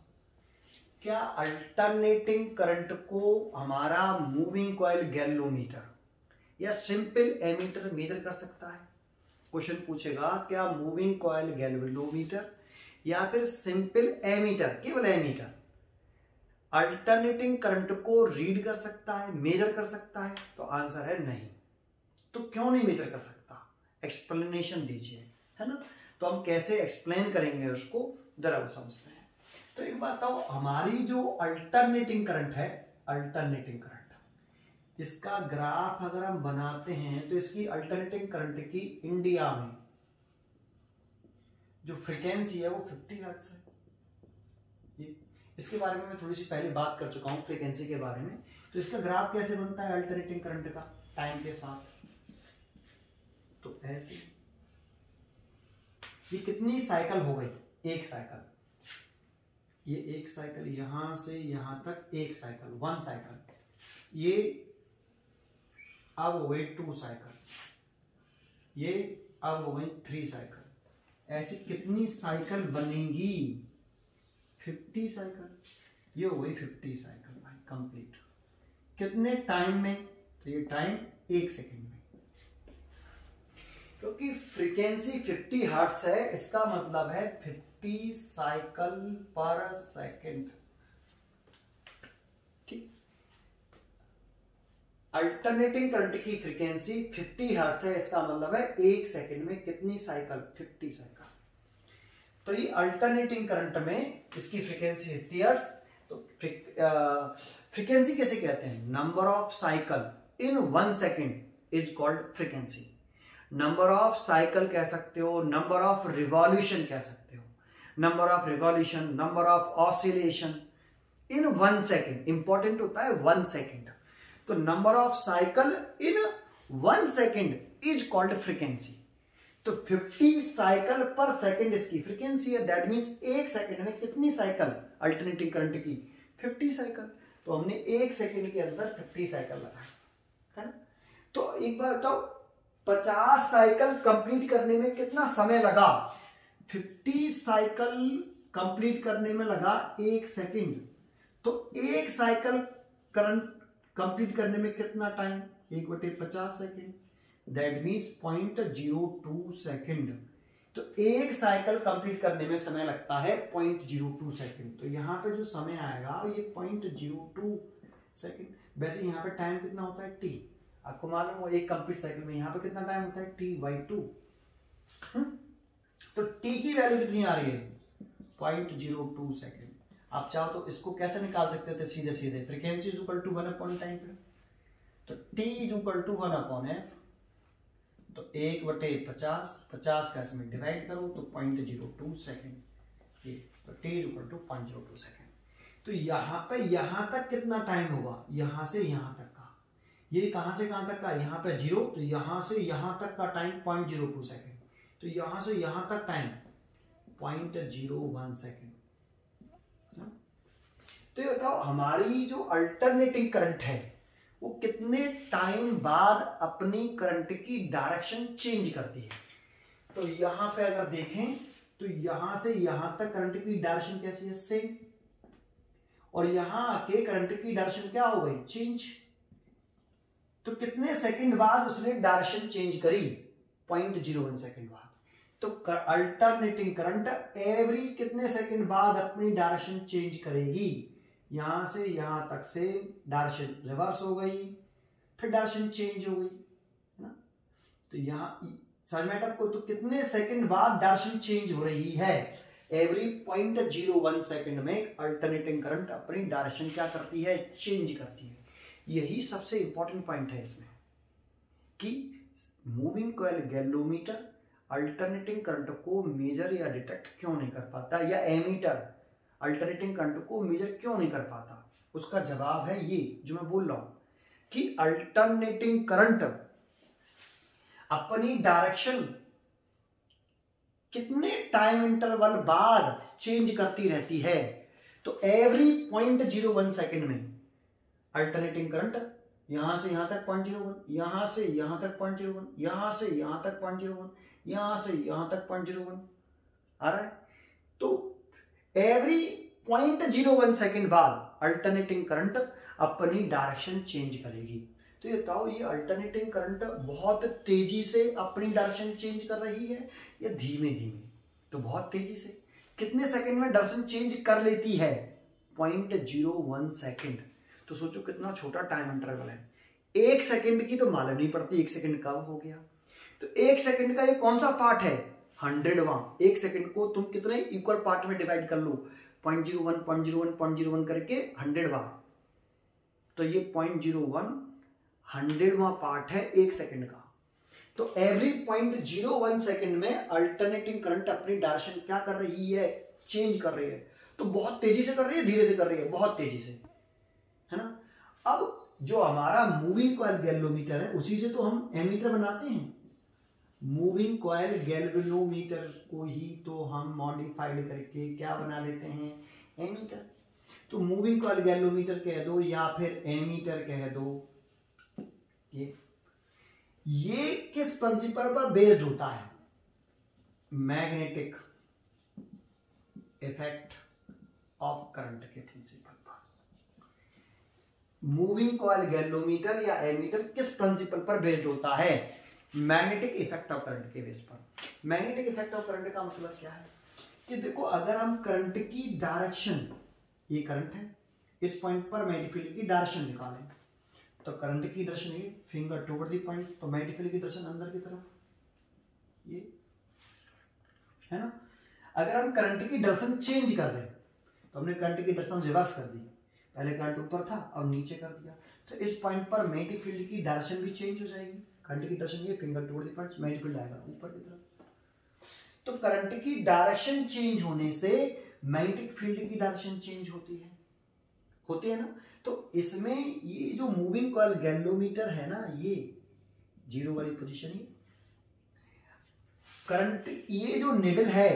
क्या अल्टरनेटिंग करंट को हमारा मूविंग कॉइल गैल्वेनोमीटर या सिंपल एमीटर मेजर कर सकता है? क्वेश्चन पूछेगा क्या मूविंग कॉइल गैल्वेनोमीटर या फिर सिंपल एमीटर, केवल एमीटर, अल्टरनेटिंग करंट को रीड कर सकता है, मेजर कर सकता है? तो आंसर है नहीं। तो क्यों नहीं मेजर कर सकता, एक्सप्लेनेशन दीजिए, है ना। तो हम कैसे एक्सप्लेन करेंगे उसको, जरा वो समझते हैं। तो एक बात बताओ, हमारी जो अल्टरनेटिंग करंट है, अल्टरनेटिंग करंट, इसका ग्राफ अगर हम बनाते हैं तो इसकी अल्टरनेटिंग करंट की इंडिया में जो फ्रीक्वेंसी है वो 50 हर्ट्ज है। ये इसके बारे में मैं थोड़ी सी पहले बात कर चुका हूं, फ्रीक्वेंसी के बारे में। तो इसका ग्राफ कैसे बनता है अल्टरनेटिंग करंट का टाइम के साथ? तो ऐसे ये कितनी साइकिल हो गई, एक साइकिल, ये एक साइकिल यहां से यहां तक, एक साइकिल, 1 साइकिल, ये अब हो गई 2 साइकिल, ये अब हो गई 3 साइकिल। ऐसी कितनी साइकिल बनेंगी, 50 साइकिल। ये हो गई 50 साइकिल भाई कंप्लीट। कितने टाइम में? तो ये टाइम 1 सेकेंड में। क्योंकि फ्रीक्वेंसी 50 हर्ट्ज है, इसका मतलब है 50 साइकिल पर सेकेंड, ठीक। अल्टरनेटिंग करंट की फ्रीक्वेंसी 50 हर्ट्ज है, इसका मतलब है 1 सेकेंड में कितनी साइकिल, 50 साइकिल। तो ये अल्टरनेटिंग करंट में इसकी फ्रीक्वेंसी 50 हर्ट्ज। तो फ्रीक्वेंसी कैसे कहते हैं? Number of cycle in 1 second is called frequency. Number of cycle कह सकते हो, नंबर ऑफ रिवॉल्यूशन कह सकते हो, number of revolution, number of oscillation in 1 second. Important होता है 1 सेकेंड। तो number of cycle in 1 second is called frequency. तो 50 साइकिल पर सेकेंड इसकी फ्रीक्वेंसी है। दैट मींस 1 सेकेंड में कितनी साइकिल अल्टरनेटिंग करंट की, 50 साइकिल। तो हमने 1 सेकेंड के अंदर 50 साइकिल लगाई, है ना। तो एक बार बताओ, 50 साइकिल कंप्लीट करने में कितना समय लगा? 50 साइकिल कंप्लीट करने में लगा 1 सेकेंड। तो 1 साइकिल करंट कंप्लीट करने में कितना time? 1/50 second. That means 0.02 second. तो 1 साइकिल कंप्लीट करने में समय लगता है 0.02 सेकेंड। तो यहां पे जो समय आएगा ये 0.02 सेकेंड। वैसे यहाँ पे टाइम कितना होता है, t। आपको मालूम हो एक कंप्लीट साइकिल में यहाँ पे कितना टाइम होता है, t/2। तो t की वैल्यू कितनी आ रही है, 0.02 सेकेंड। आप चाहो तो इसको कैसे निकाल सकते थे, सीधे सीधे फ्रीक्वेंसी इज इक्वल टू 1/टाइम पीरियड। तो t is equal to 1/f। तो 1/50, 50 का इसमें डिवाइड करो तो 0.02 सेकेंड। तो t is equal to 0.02 second. तो यहाँ पे यहाँ तक कितना टाइम होगा, यहाँ से यहाँ तक का। ये कहाँ से कहाँ तक का, यहाँ पे 0, तो यहाँ से यहाँ तक का टाइम 0.02 सेकेंड। तो यहाँ से यहाँ तक टाइम 0.01 सेकेंड। तो ये बताओ हमारी जो अल्टरनेटिंग करंट है वो कितने टाइम बाद अपनी करंट की डायरेक्शन चेंज करती है। तो यहां पे अगर देखें तो यहां से यहां तक करंट की डायरेक्शन कैसी है, सेम। और यहां आके करंट की डायरेक्शन क्या हो गई, चेंज। तो कितने सेकंड बाद उसने डायरेक्शन चेंज करी, 0.01 सेकंड बाद। तो अल्टरनेटिंग करंट एवरी कितने सेकंड बाद अपनी डायरेक्शन चेंज करेगी। यहां से यहां तक से डायरेक्शन रिवर्स हो गई, फिर डायरेक्शन चेंज हो गई, है ना। तो यहां समझ में आपको, तो कितने सेकंड बाद डायरेक्शन चेंज हो रही है, एवरी 0.01 सेकंड में अल्टरनेटिंग करंट अपनी डायरेक्शन क्या करती है, चेंज करती है। यही सबसे इंपॉर्टेंट पॉइंट है इसमें कि moving coil galvanometer alternating current को मेजर या डिटेक्ट क्यों नहीं कर पाता, या एमीटर अल्टरनेटिंग करंट को मेजर क्यों नहीं कर पाता। उसका जवाब है ये जो मैं बोल रहा हूं कि अल्टरनेटिंग करंट अपनी डायरेक्शन कितने टाइम इंटरवल बाद चेंज करती रहती है। तो एवरी 0.01 सेकेंड में अल्टरनेटिंग करंट यहां से यहां तक 0.01, यहां से यहां तक 0.01, यहां से यहां तक 0.01, यहां से यहां तक 0.01 आ रहा है। तो एवरी 0.01 सेकेंड बाद अल्टरनेटिंग करंट अपनी डायरेक्शन चेंज करेगी। तो ये बताओ, ये अल्टरनेटिंग करंट बहुत तेजी से अपनी डायरेक्शन चेंज कर रही है या धीमे धीमे? तो बहुत तेजी से। कितने सेकंड में डायरेक्शन चेंज कर लेती है? 0.01 सेकंड। तो सोचो कितना छोटा टाइम इंटरवल है। 1 सेकंड की तो मालूम नहीं पड़ती 1 सेकंड कब हो गया। तो 1 सेकंड का ये कौन सा पार्ट है? 100वां। 1 सेकंड को तुम कितने इक्वल पार्ट में डिवाइड कर लो, 0.01 0.01 0.01 करके 100वां। तो ये 0.01 100वां पार्ट है 1 सेकंड का। तो एवरी 0.01 सेकंड में अल्टरनेटिंग करंट अपनी डायरेक्शन क्या कर रही है? चेंज कर रही है। तो बहुत तेजी से कर रही है, धीरे से कर रही है? बहुत तेजी से, है ना। अब जो हमारा मूविंग कॉइल गैल्वेनोमीटर है उसी से तो हम एमीटर बनाते हैं। मूविंग कॉइल गैल्वेनोमीटर को ही तो हम मॉडिफाइड करके क्या बना लेते हैं? एमीटर। तो मूविंग कॉइल गैल्वेनोमीटर कह दो या फिर एमीटर कह दो। ये किस प्रिंसिपल पर बेस्ड होता है? मैग्नेटिक इफेक्ट ऑफ करंट के प्रिंसिपल पर। मूविंग कॉइल गैल्वेनोमीटर या एमीटर किस प्रिंसिपल पर बेस्ड होता है? मैग्नेटिक इफेक्ट ऑफ करंट के बेस पर। मैग्नेटिक इफेक्ट ऑफ करंट का मतलब क्या है कि देखो, अगर हम करंट की डायरेक्शन, ये करंट है, इस पॉइंट पर मैग्नेटिक फील्ड की डायरेक्शन निकालें, तो करंट की डायरेक्शन ये फिंगर टुवर्ड द पॉइंट्स, तो मैग्नेटिक फील्ड की डायरेक्शन अंदर की तरफ, ये है ना। अगर हम करंट की डायरेक्शन चेंज कर दें, तो हमने करंट की डायरेक्शन रिवर्स कर दी, पहले करंट ऊपर था अब नीचे कर दिया, तो इस पॉइंट पर मैग्नेटिक फील्ड की डायरेक्शन भी चेंज हो जाएगी। करंट की डायरेक्शन ये finger toward the points, magnetic field आएगा ऊपर की तरफ। तो करंट की डायरेक्शन चेंज होने से मैग्नेटिक फील्ड की डायरेक्शन चेंज होती है ना। तो इसमें ये जो मूविंग कॉइल गैल्वेनोमीटर है ना, ये 0 वाली पोजीशन, ही करंट, ये जो निडल है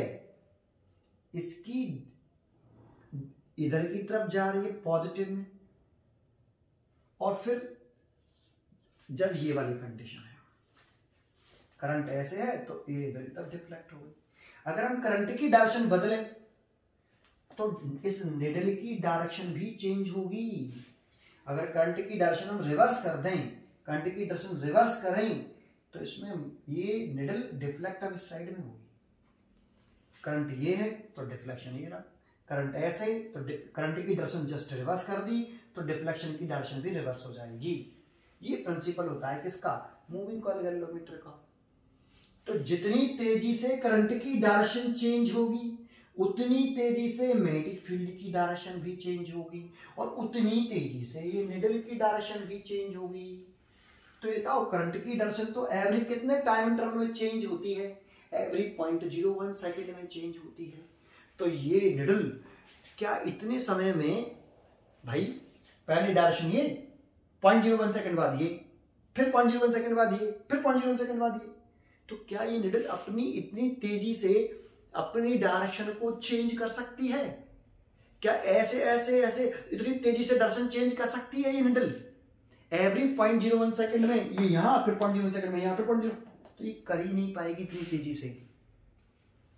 इसकी इधर की तरफ जा रही है पॉजिटिव में, और फिर जब ये वाली कंडीशन है, करंट ऐसे है तो ये इधर की तरफ डिफ्लेक्ट हो गई। अगर हम करंट की डायरेक्शन बदलें तो इस निडल की डायरेक्शन भी चेंज होगी। अगर करंट की डायरेक्शन हम रिवर्स कर दें, करंट की डायरेक्शन रिवर्स करें, तो इसमें ये निडल डिफ्लेक्ट अब इस साइड में होगी। करंट ये है तो डिफ्लेक्शन ये रहा, करंट ऐसे तो करंट की डायरेक्शन जस्ट रिवर्स कर दी तो डिफ्लेक्शन की डायरेक्शन भी रिवर्स हो जाएगी। ये प्रिंसिपल होता है किसका? मूविंग कॉइल गैल्वेनोमीटर का। तो जितनी तेजी से करंट की डायरेक्शन चेंज होगी उतनी तेजी से मैग्नेटिक फील्ड की डायरेक्शन भी चेंज होगी, और उतनी तेजी से ये निडल की डायरेक्शन भी चेंज होगी। तो ये बताओ, करंट की डायरेक्शन तो एवरी कितने टाइम इंटरवल में चेंज होती है? एवरी 0.01 सेकेंड में चेंज होती है। तो ये निडल क्या इतने समय में, भाई पहली डायरेक्शन ये 0.01 सेकेंड बाद ये, फिर 0.01 सेकेंड बाद ये, फिर 0.01 सेकेंड बाद ये, तो क्या ये निडल अपनी इतनी तेजी से अपनी डायरेक्शन को चेंज कर सकती है? क्या ऐसे ऐसे ऐसे इतनी तेजी से डायरेक्शन चेंज कर सकती है ये निडल? एवरी 0.01 सेकेंड में ये यहां, फिर 0.01 सेकेंड में यहां, फिर 0.01, तो ये कर ही नहीं पाएगी इतनी तेजी से।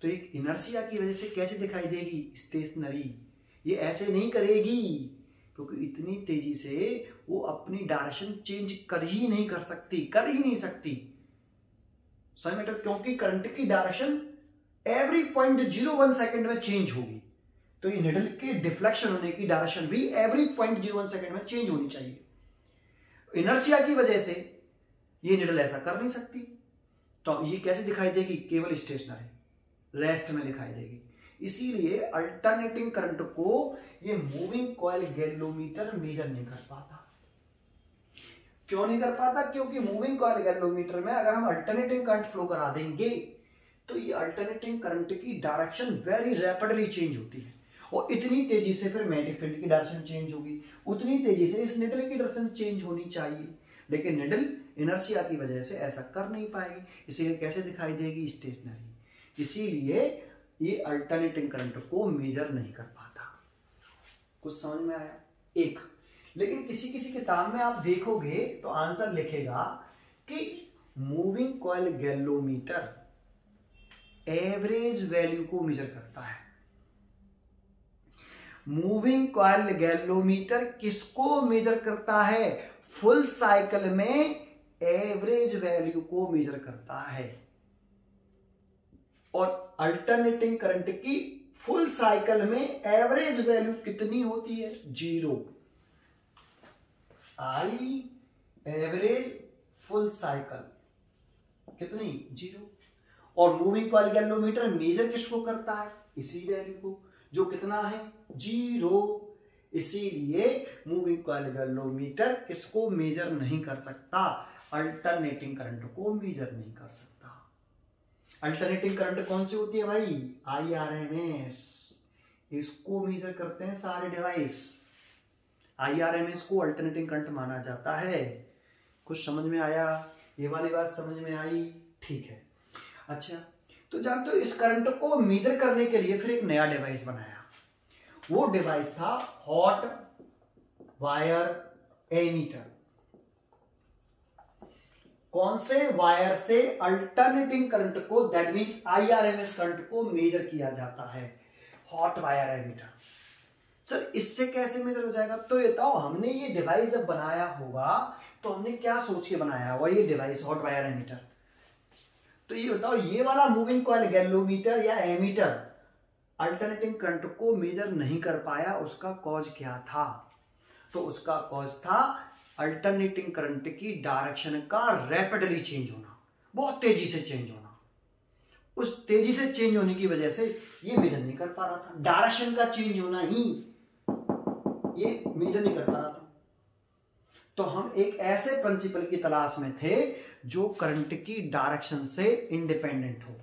तो एक इनर्शिया की वजह से कैसे दिखाई देगी? स्टेशनरी। ये ऐसे नहीं करेगी क्योंकि इतनी तेजी से वो अपनी डायरेक्शन चेंज कर ही नहीं सकती। समझ में? क्योंकि करंट की डायरेक्शन एवरी 0.01 सेकेंड में चेंज होगी, तो ये निडल के डिफ्लेक्शन होने की डायरेक्शन भी एवरी 0.01 सेकेंड में चेंज होनी चाहिए। इनर्शिया की वजह से ये निडल ऐसा कर नहीं सकती, तो ये कैसे दिखाई देगी? केवल स्टेशनरी, रेस्ट में दिखाई देगी। इसीलिए अल्टरनेटिंग करंट को ये मूविंग कॉइल गैल्वेनोमीटर मेजर नहीं कर पाता। क्यों नहीं कर पाता? क्योंकि मूविंग कॉइल गैल्वेनोमीटर में अगर हम अल्टरनेटिंग करंट फ्लो करा देंगे तो ये अल्टरनेटिंग करंट की डायरेक्शन वेरी रैपिडली चेंज होती है, और इतनी तेजी से फिर मैग्नेटिक फील्ड की डायरेक्शन चेंज होगी, उतनी तेजी से इस निडल की डायरेक्शन चेंज होनी चाहिए, लेकिन निडल इनर्शिया की वजह से ऐसा कर नहीं पाएगी, इसीलिए कैसे दिखाई देगी? स्टेशनरी। इसीलिए ये अल्टरनेटिंग करंट को मेजर नहीं कर पाता। कुछ समझ में आया? एक, लेकिन किसी किसी किताब में आप देखोगे तो आंसर लिखेगा कि moving coil galvanometer average value को मेजर करता है। मूविंग कॉइल गैल्वेनोमीटर किसको मेजर करता है? फुल साइकिल में एवरेज वैल्यू को मेजर करता है, और अल्टरनेटिंग करंट की फुल साइकिल में एवरेज वैल्यू कितनी होती है? 0। आई एवरेज फुल साइकिल कितनी? 0। और मूविंग कॉइल गैल्वेनोमीटर मेजर किसको करता है? इसी वैल्यू को, जो कितना है? 0। इसीलिए मूविंग कॉइल गैल्वेनोमीटर किसको मेजर नहीं कर सकता? अल्टरनेटिंग करंट को मेजर नहीं कर सकता। अल्टरनेटिंग करंट कौन सी होती है भाई? IRMS। इसको मेजर करते हैं सारे डिवाइस। IRMS को अल्टरनेटिंग करंट माना जाता है। कुछ समझ में आया? ये वाली बात समझ में आई? ठीक है। अच्छा, तो जानते हो इस करंट को मेजर करने के लिए फिर एक नया डिवाइस बनाया। वो डिवाइस था हॉट वायर एमीटर। कौन से वायर से अल्टरनेटिंग करंट को, दैट मींस IRMS करंट को मेजर किया जाता है? Hot wire ammeter. सर इससे कैसे मेजर हो जाएगा? तो ये बताओ, हमने ये डिवाइस जब बनाया होगा तो हमने क्या सोच के बनाया होगा ये डिवाइस हॉट वायर एमीटर? तो ये बताओ, ये वाला मूविंग कॉइल गैल्वेनोमीटर या एमीटर अल्टरनेटिंग करंट को मेजर नहीं कर पाया, उसका कॉज क्या था? तो उसका कॉज था अल्टरनेटिंग करंट की डायरेक्शन का रैपिडली चेंज होना, बहुत तेजी से चेंज होना। उस तेजी से चेंज होने की वजह से ये मेजर नहीं कर पा रहा था। डायरेक्शन का चेंज होना ही ये मेजर नहीं कर पा रहा था। तो हम एक ऐसे प्रिंसिपल की तलाश में थे जो करंट की डायरेक्शन से इंडिपेंडेंट हो।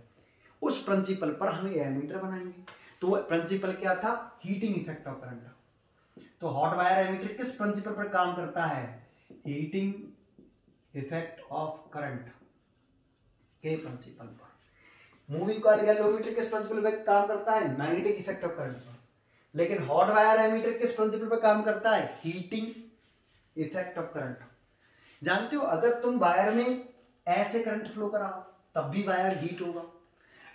उस प्रिंसिपल पर हम एमीटर बनाएंगे। तो वो प्रिंसिपल क्या था? Heating effect of current. तो हॉट वायर एमीटर किस प्रिंसिपल पर काम करता है? हीटिंग इफेक्ट ऑफ करंट के प्रिंसिपल पर। मूविंग कॉइल गैल्वेनोमीटर किस प्रिंसिपल पर काम करता है? मैग्नेटिक इफेक्ट ऑफ करंट पर। लेकिन हॉट वायर एमीटर किस प्रिंसिपल पर काम करता है? Heating effect of current. जानते हो, अगर तुम वायर में ऐसे करंट फ्लो कराओ तब भी वायर हीट होगा।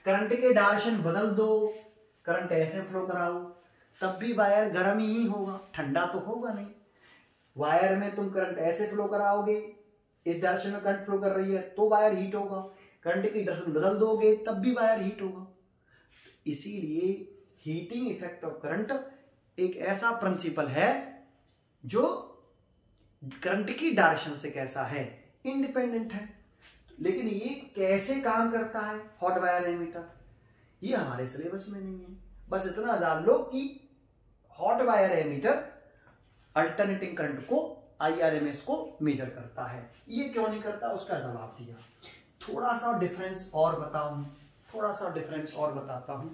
करंट के डायरेक्शन बदल दो, करंट ऐसे फ्लो कराओ तब भी वायर गर्म ही होगा, ठंडा तो होगा नहीं। वायर में तुम करंट ऐसे फ्लो कराओगे, इस डायरेक्शन में करंट फ्लो कर रही है तो वायर हीट होगा, करंट की डायरेक्शन बदल दोगे तब भी वायर हीट होगा। इसीलिए हीटिंग इफेक्ट ऑफ करंट एक ऐसा प्रिंसिपल है जो करंट की डायरेक्शन से कैसा है? इंडिपेंडेंट है। लेकिन ये कैसे काम करता है हॉट वायर एमीटर, ये हमारे सिलेबस में नहीं है। बस इतना जान लो कि hot wire ammeter alternating current को IRMS को मेजर करता है। ये क्यों नहीं करता, उसका जवाब दिया। थोड़ा सा डिफरेंस और बताऊं, थोड़ा सा डिफरेंस और बताता हूं।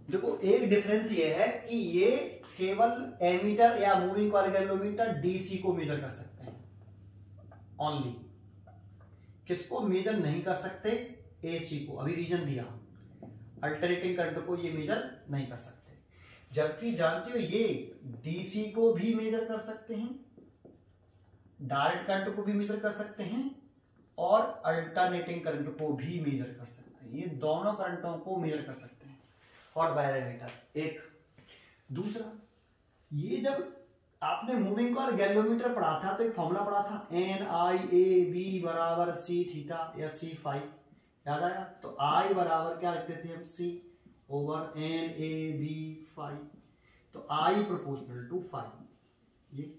देखो, एक डिफरेंस ये है कि ये केवल एमीटर या मूविंग कॉइल गैल्वेनोमीटर DC को मेजर कर सकते हैं ओनली। किसको मेजर नहीं कर सकते? AC को। अभी रीजन दिया, अल्टरनेटिंग करंट को ये मेजर नहीं कर सकते। जबकि जानते हो ये DC को भी मेजर कर सकते हैं, डायरेक्ट करंट को भी मेजर कर सकते हैं, और अल्टरनेटिंग करंट को भी मेजर कर सकते हैं। ये दोनों करंटों को मेजर कर सकते हैं हॉट वायर एमीटर। एक दूसरा, ये जब आपने मूविंग कॉइल गैल्वेनोमीटर पढ़ा था तो एक फॉर्मूला पढ़ा था NIAB बराबर C थीटा या C फाई, याद आया? तो I बराबर क्या रखते थे हम? C over NAB phi. तो I प्रोपोर्शनल टू फाई। ये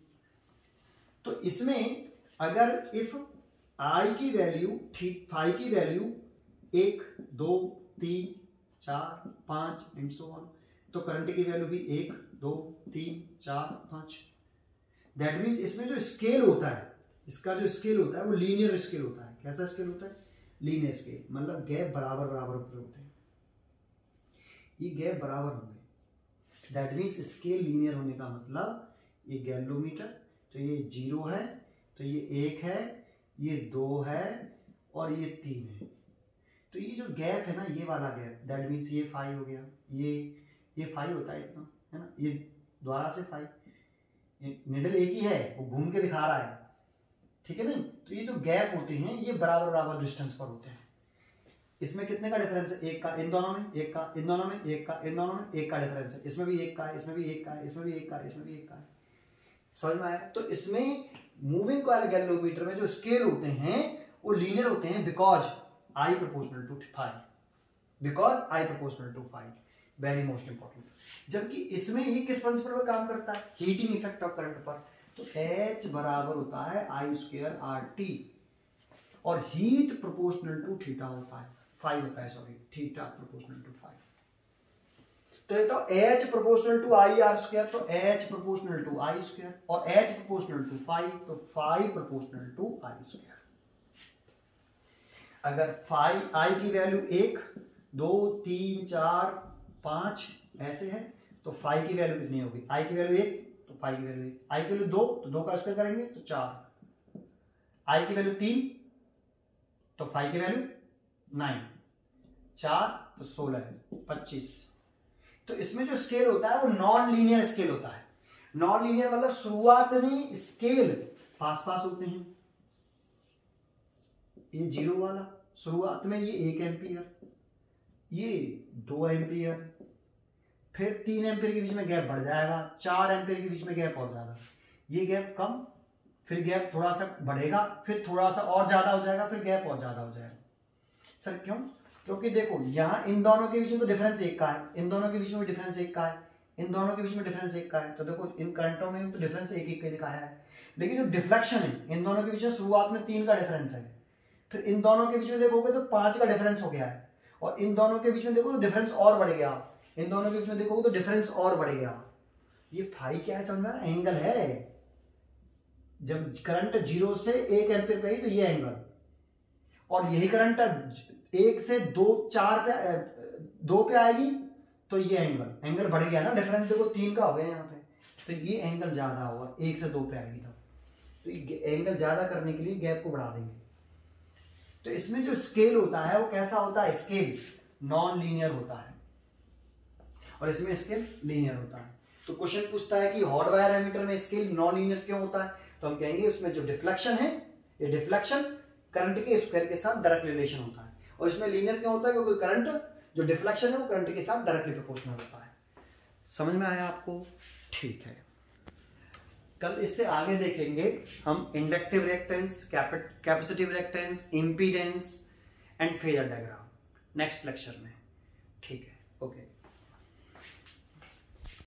तो इसमें अगर इफ I की वैल्यू फाई की वैल्यू 1 2 3 4 5 एंड सो ऑन, तो करंट की वैल्यू भी 1 2 3 4 5। दैट मीन्स इसमें जो स्केल होता है, इसका जो स्केल होता है वो लीनियर स्केल होता है। कैसा स्केल होता है? लीनियर स्केल, मतलब गैप बराबर बराबर होते हैं, ये गैप बराबर होंगे। दैट मीन्स स्केल लीनियर होने का मतलब ये गैल्वोमीटर, तो ये 0 है, तो ये 1 है, ये 2 है और ये 3 है। तो ये जो गैप है ना, ये वाला गैप, दैट मीन्स ये 5 हो गया, ये 5 होता है इतना, है ना, ये द्वारा से 5, निडल एक ही है, वो घूम के दिखा रहा है, ठीक है ना। तो ये जो गैप होते हैं ये बराबर बराबर डिस्टेंस पर होते हैं। इसमें कितने का डिफरेंस है? एक का, इन दोनों में एक का, इन दोनों में एक का, इन दोनों में एक का डिफरेंस है। इसमें भी एक का है, इसमें भी एक का है, इसमें भी एक का है, इसमें भी एक का है। समझ में आया? तो इसमें मूविंग कॉइल गैल्वेनोमीटर में जो स्केल होते हैं वो लीनियर होते हैं because I proportional to 5, because I proportional to 5, very most important. जबकि इसमें ये किस प्रिंसिपल पर काम करता है? हीटिंग इफेक्ट ऑफ करंट पर। तो H बराबर होता है I² RT और हीट प्रोपोर्शनल टू थीटा होता है, 5 होता है, सॉरी, थीटा प्रोपोर्शनल टू 5। तो H प्रोपोर्शनल टू IR², तो H प्रोपोर्शनल टू I² और H प्रोपोर्शनल टू 5, तो 5 प्रोपोर्शनल टू I²। अगर I की वैल्यू 1, 2, 3, 4, 5 ऐसे है तो 5 की वैल्यू कितनी होगी? I की वैल्यू 1 तो 5 की वैल्यू 1, I की वैल्यू 2 तो 2 का स्क्वायर करेंगे तो 4, I की वैल्यू 3 तो 5 की वैल्यू 9, 4 तो 16, 25। तो इसमें जो स्केल होता है वो नॉन लीनियर स्केल होता है। नॉन लीनियर मतलब शुरुआत में स्केल पास पास होते हैं, ये 0 वाला शुरुआत में ये 1 एम्पियर, ये 2 एम्पियर, फिर 3 एम्पियर के बीच में गैप बढ़ जाएगा, 4 एम्पियर के बीच में गैप और जाएगा, ये गैप कम, फिर गैप थोड़ा सा बढ़ेगा, फिर थोड़ा सा और ज्यादा हो जाएगा, फिर गैप और ज्यादा हो जाएगा। सर क्यों? क्योंकि देखो यहाँ इन दोनों के बीच में तो डिफरेंस 1 का है, इन दोनों के बीच में डिफरेंस 1 का है, इन दोनों के बीच में डिफरेंस 1 का है। तो देखो इन करंटों में तो डिफरेंस 1 का दिखाया है, लेकिन जो डिफ्लेक्शन है इन दोनों के बीच में शुरुआत में 3 का डिफरेंस है, फिर इन दोनों के बीच में देखोगे तो 5 का डिफरेंस हो गया है, और इन दोनों के बीच में देखो तो डिफरेंस और बढ़ गया, इन दोनों के बीच में देखोगे तो डिफरेंस और बढ़ गया। ये फाई क्या है समझ में? एंगल है। जब करंट 0 से 1 एम्पीयर पे आई तो ये एंगल, और यही करंट 1 से 2 पे आएगी तो ये एंगल बढ़ गया ना, डिफरेंस देखो 3 का हो गया यहाँ पे, तो ये एंगल ज्यादा होगा, 1 से 2 पे आएगी तब, तो एंगल ज्यादा करने के लिए गैप को बढ़ा देंगे। तो इसमें जो स्केल होता है वो कैसा होता है? स्केल नॉन लीनियर होता है और इसमें स्केल लीनियर होता है। तो क्वेश्चन पूछता है कि हॉट वायर एमीटर में स्केल नॉन लीनियर क्यों होता है? तो हम कहेंगे उसमें जो डिफ्लेक्शन है, ये डिफ्लेक्शन करंट के स्क्वायर के साथ डायरेक्ट रिलेशन होता है, और इसमें लीनियर क्यों होता है? क्योंकि करंट जो डिफ्लेक्शन है वो करंट के साथ डायरेक्टली प्रोपोर्शनल होता है। समझ में आया आपको? ठीक है, कल इससे आगे देखेंगे हम inductive reactance, capacitive reactance, impedance and phasor diagram next lecture में। ठीक है, ओके।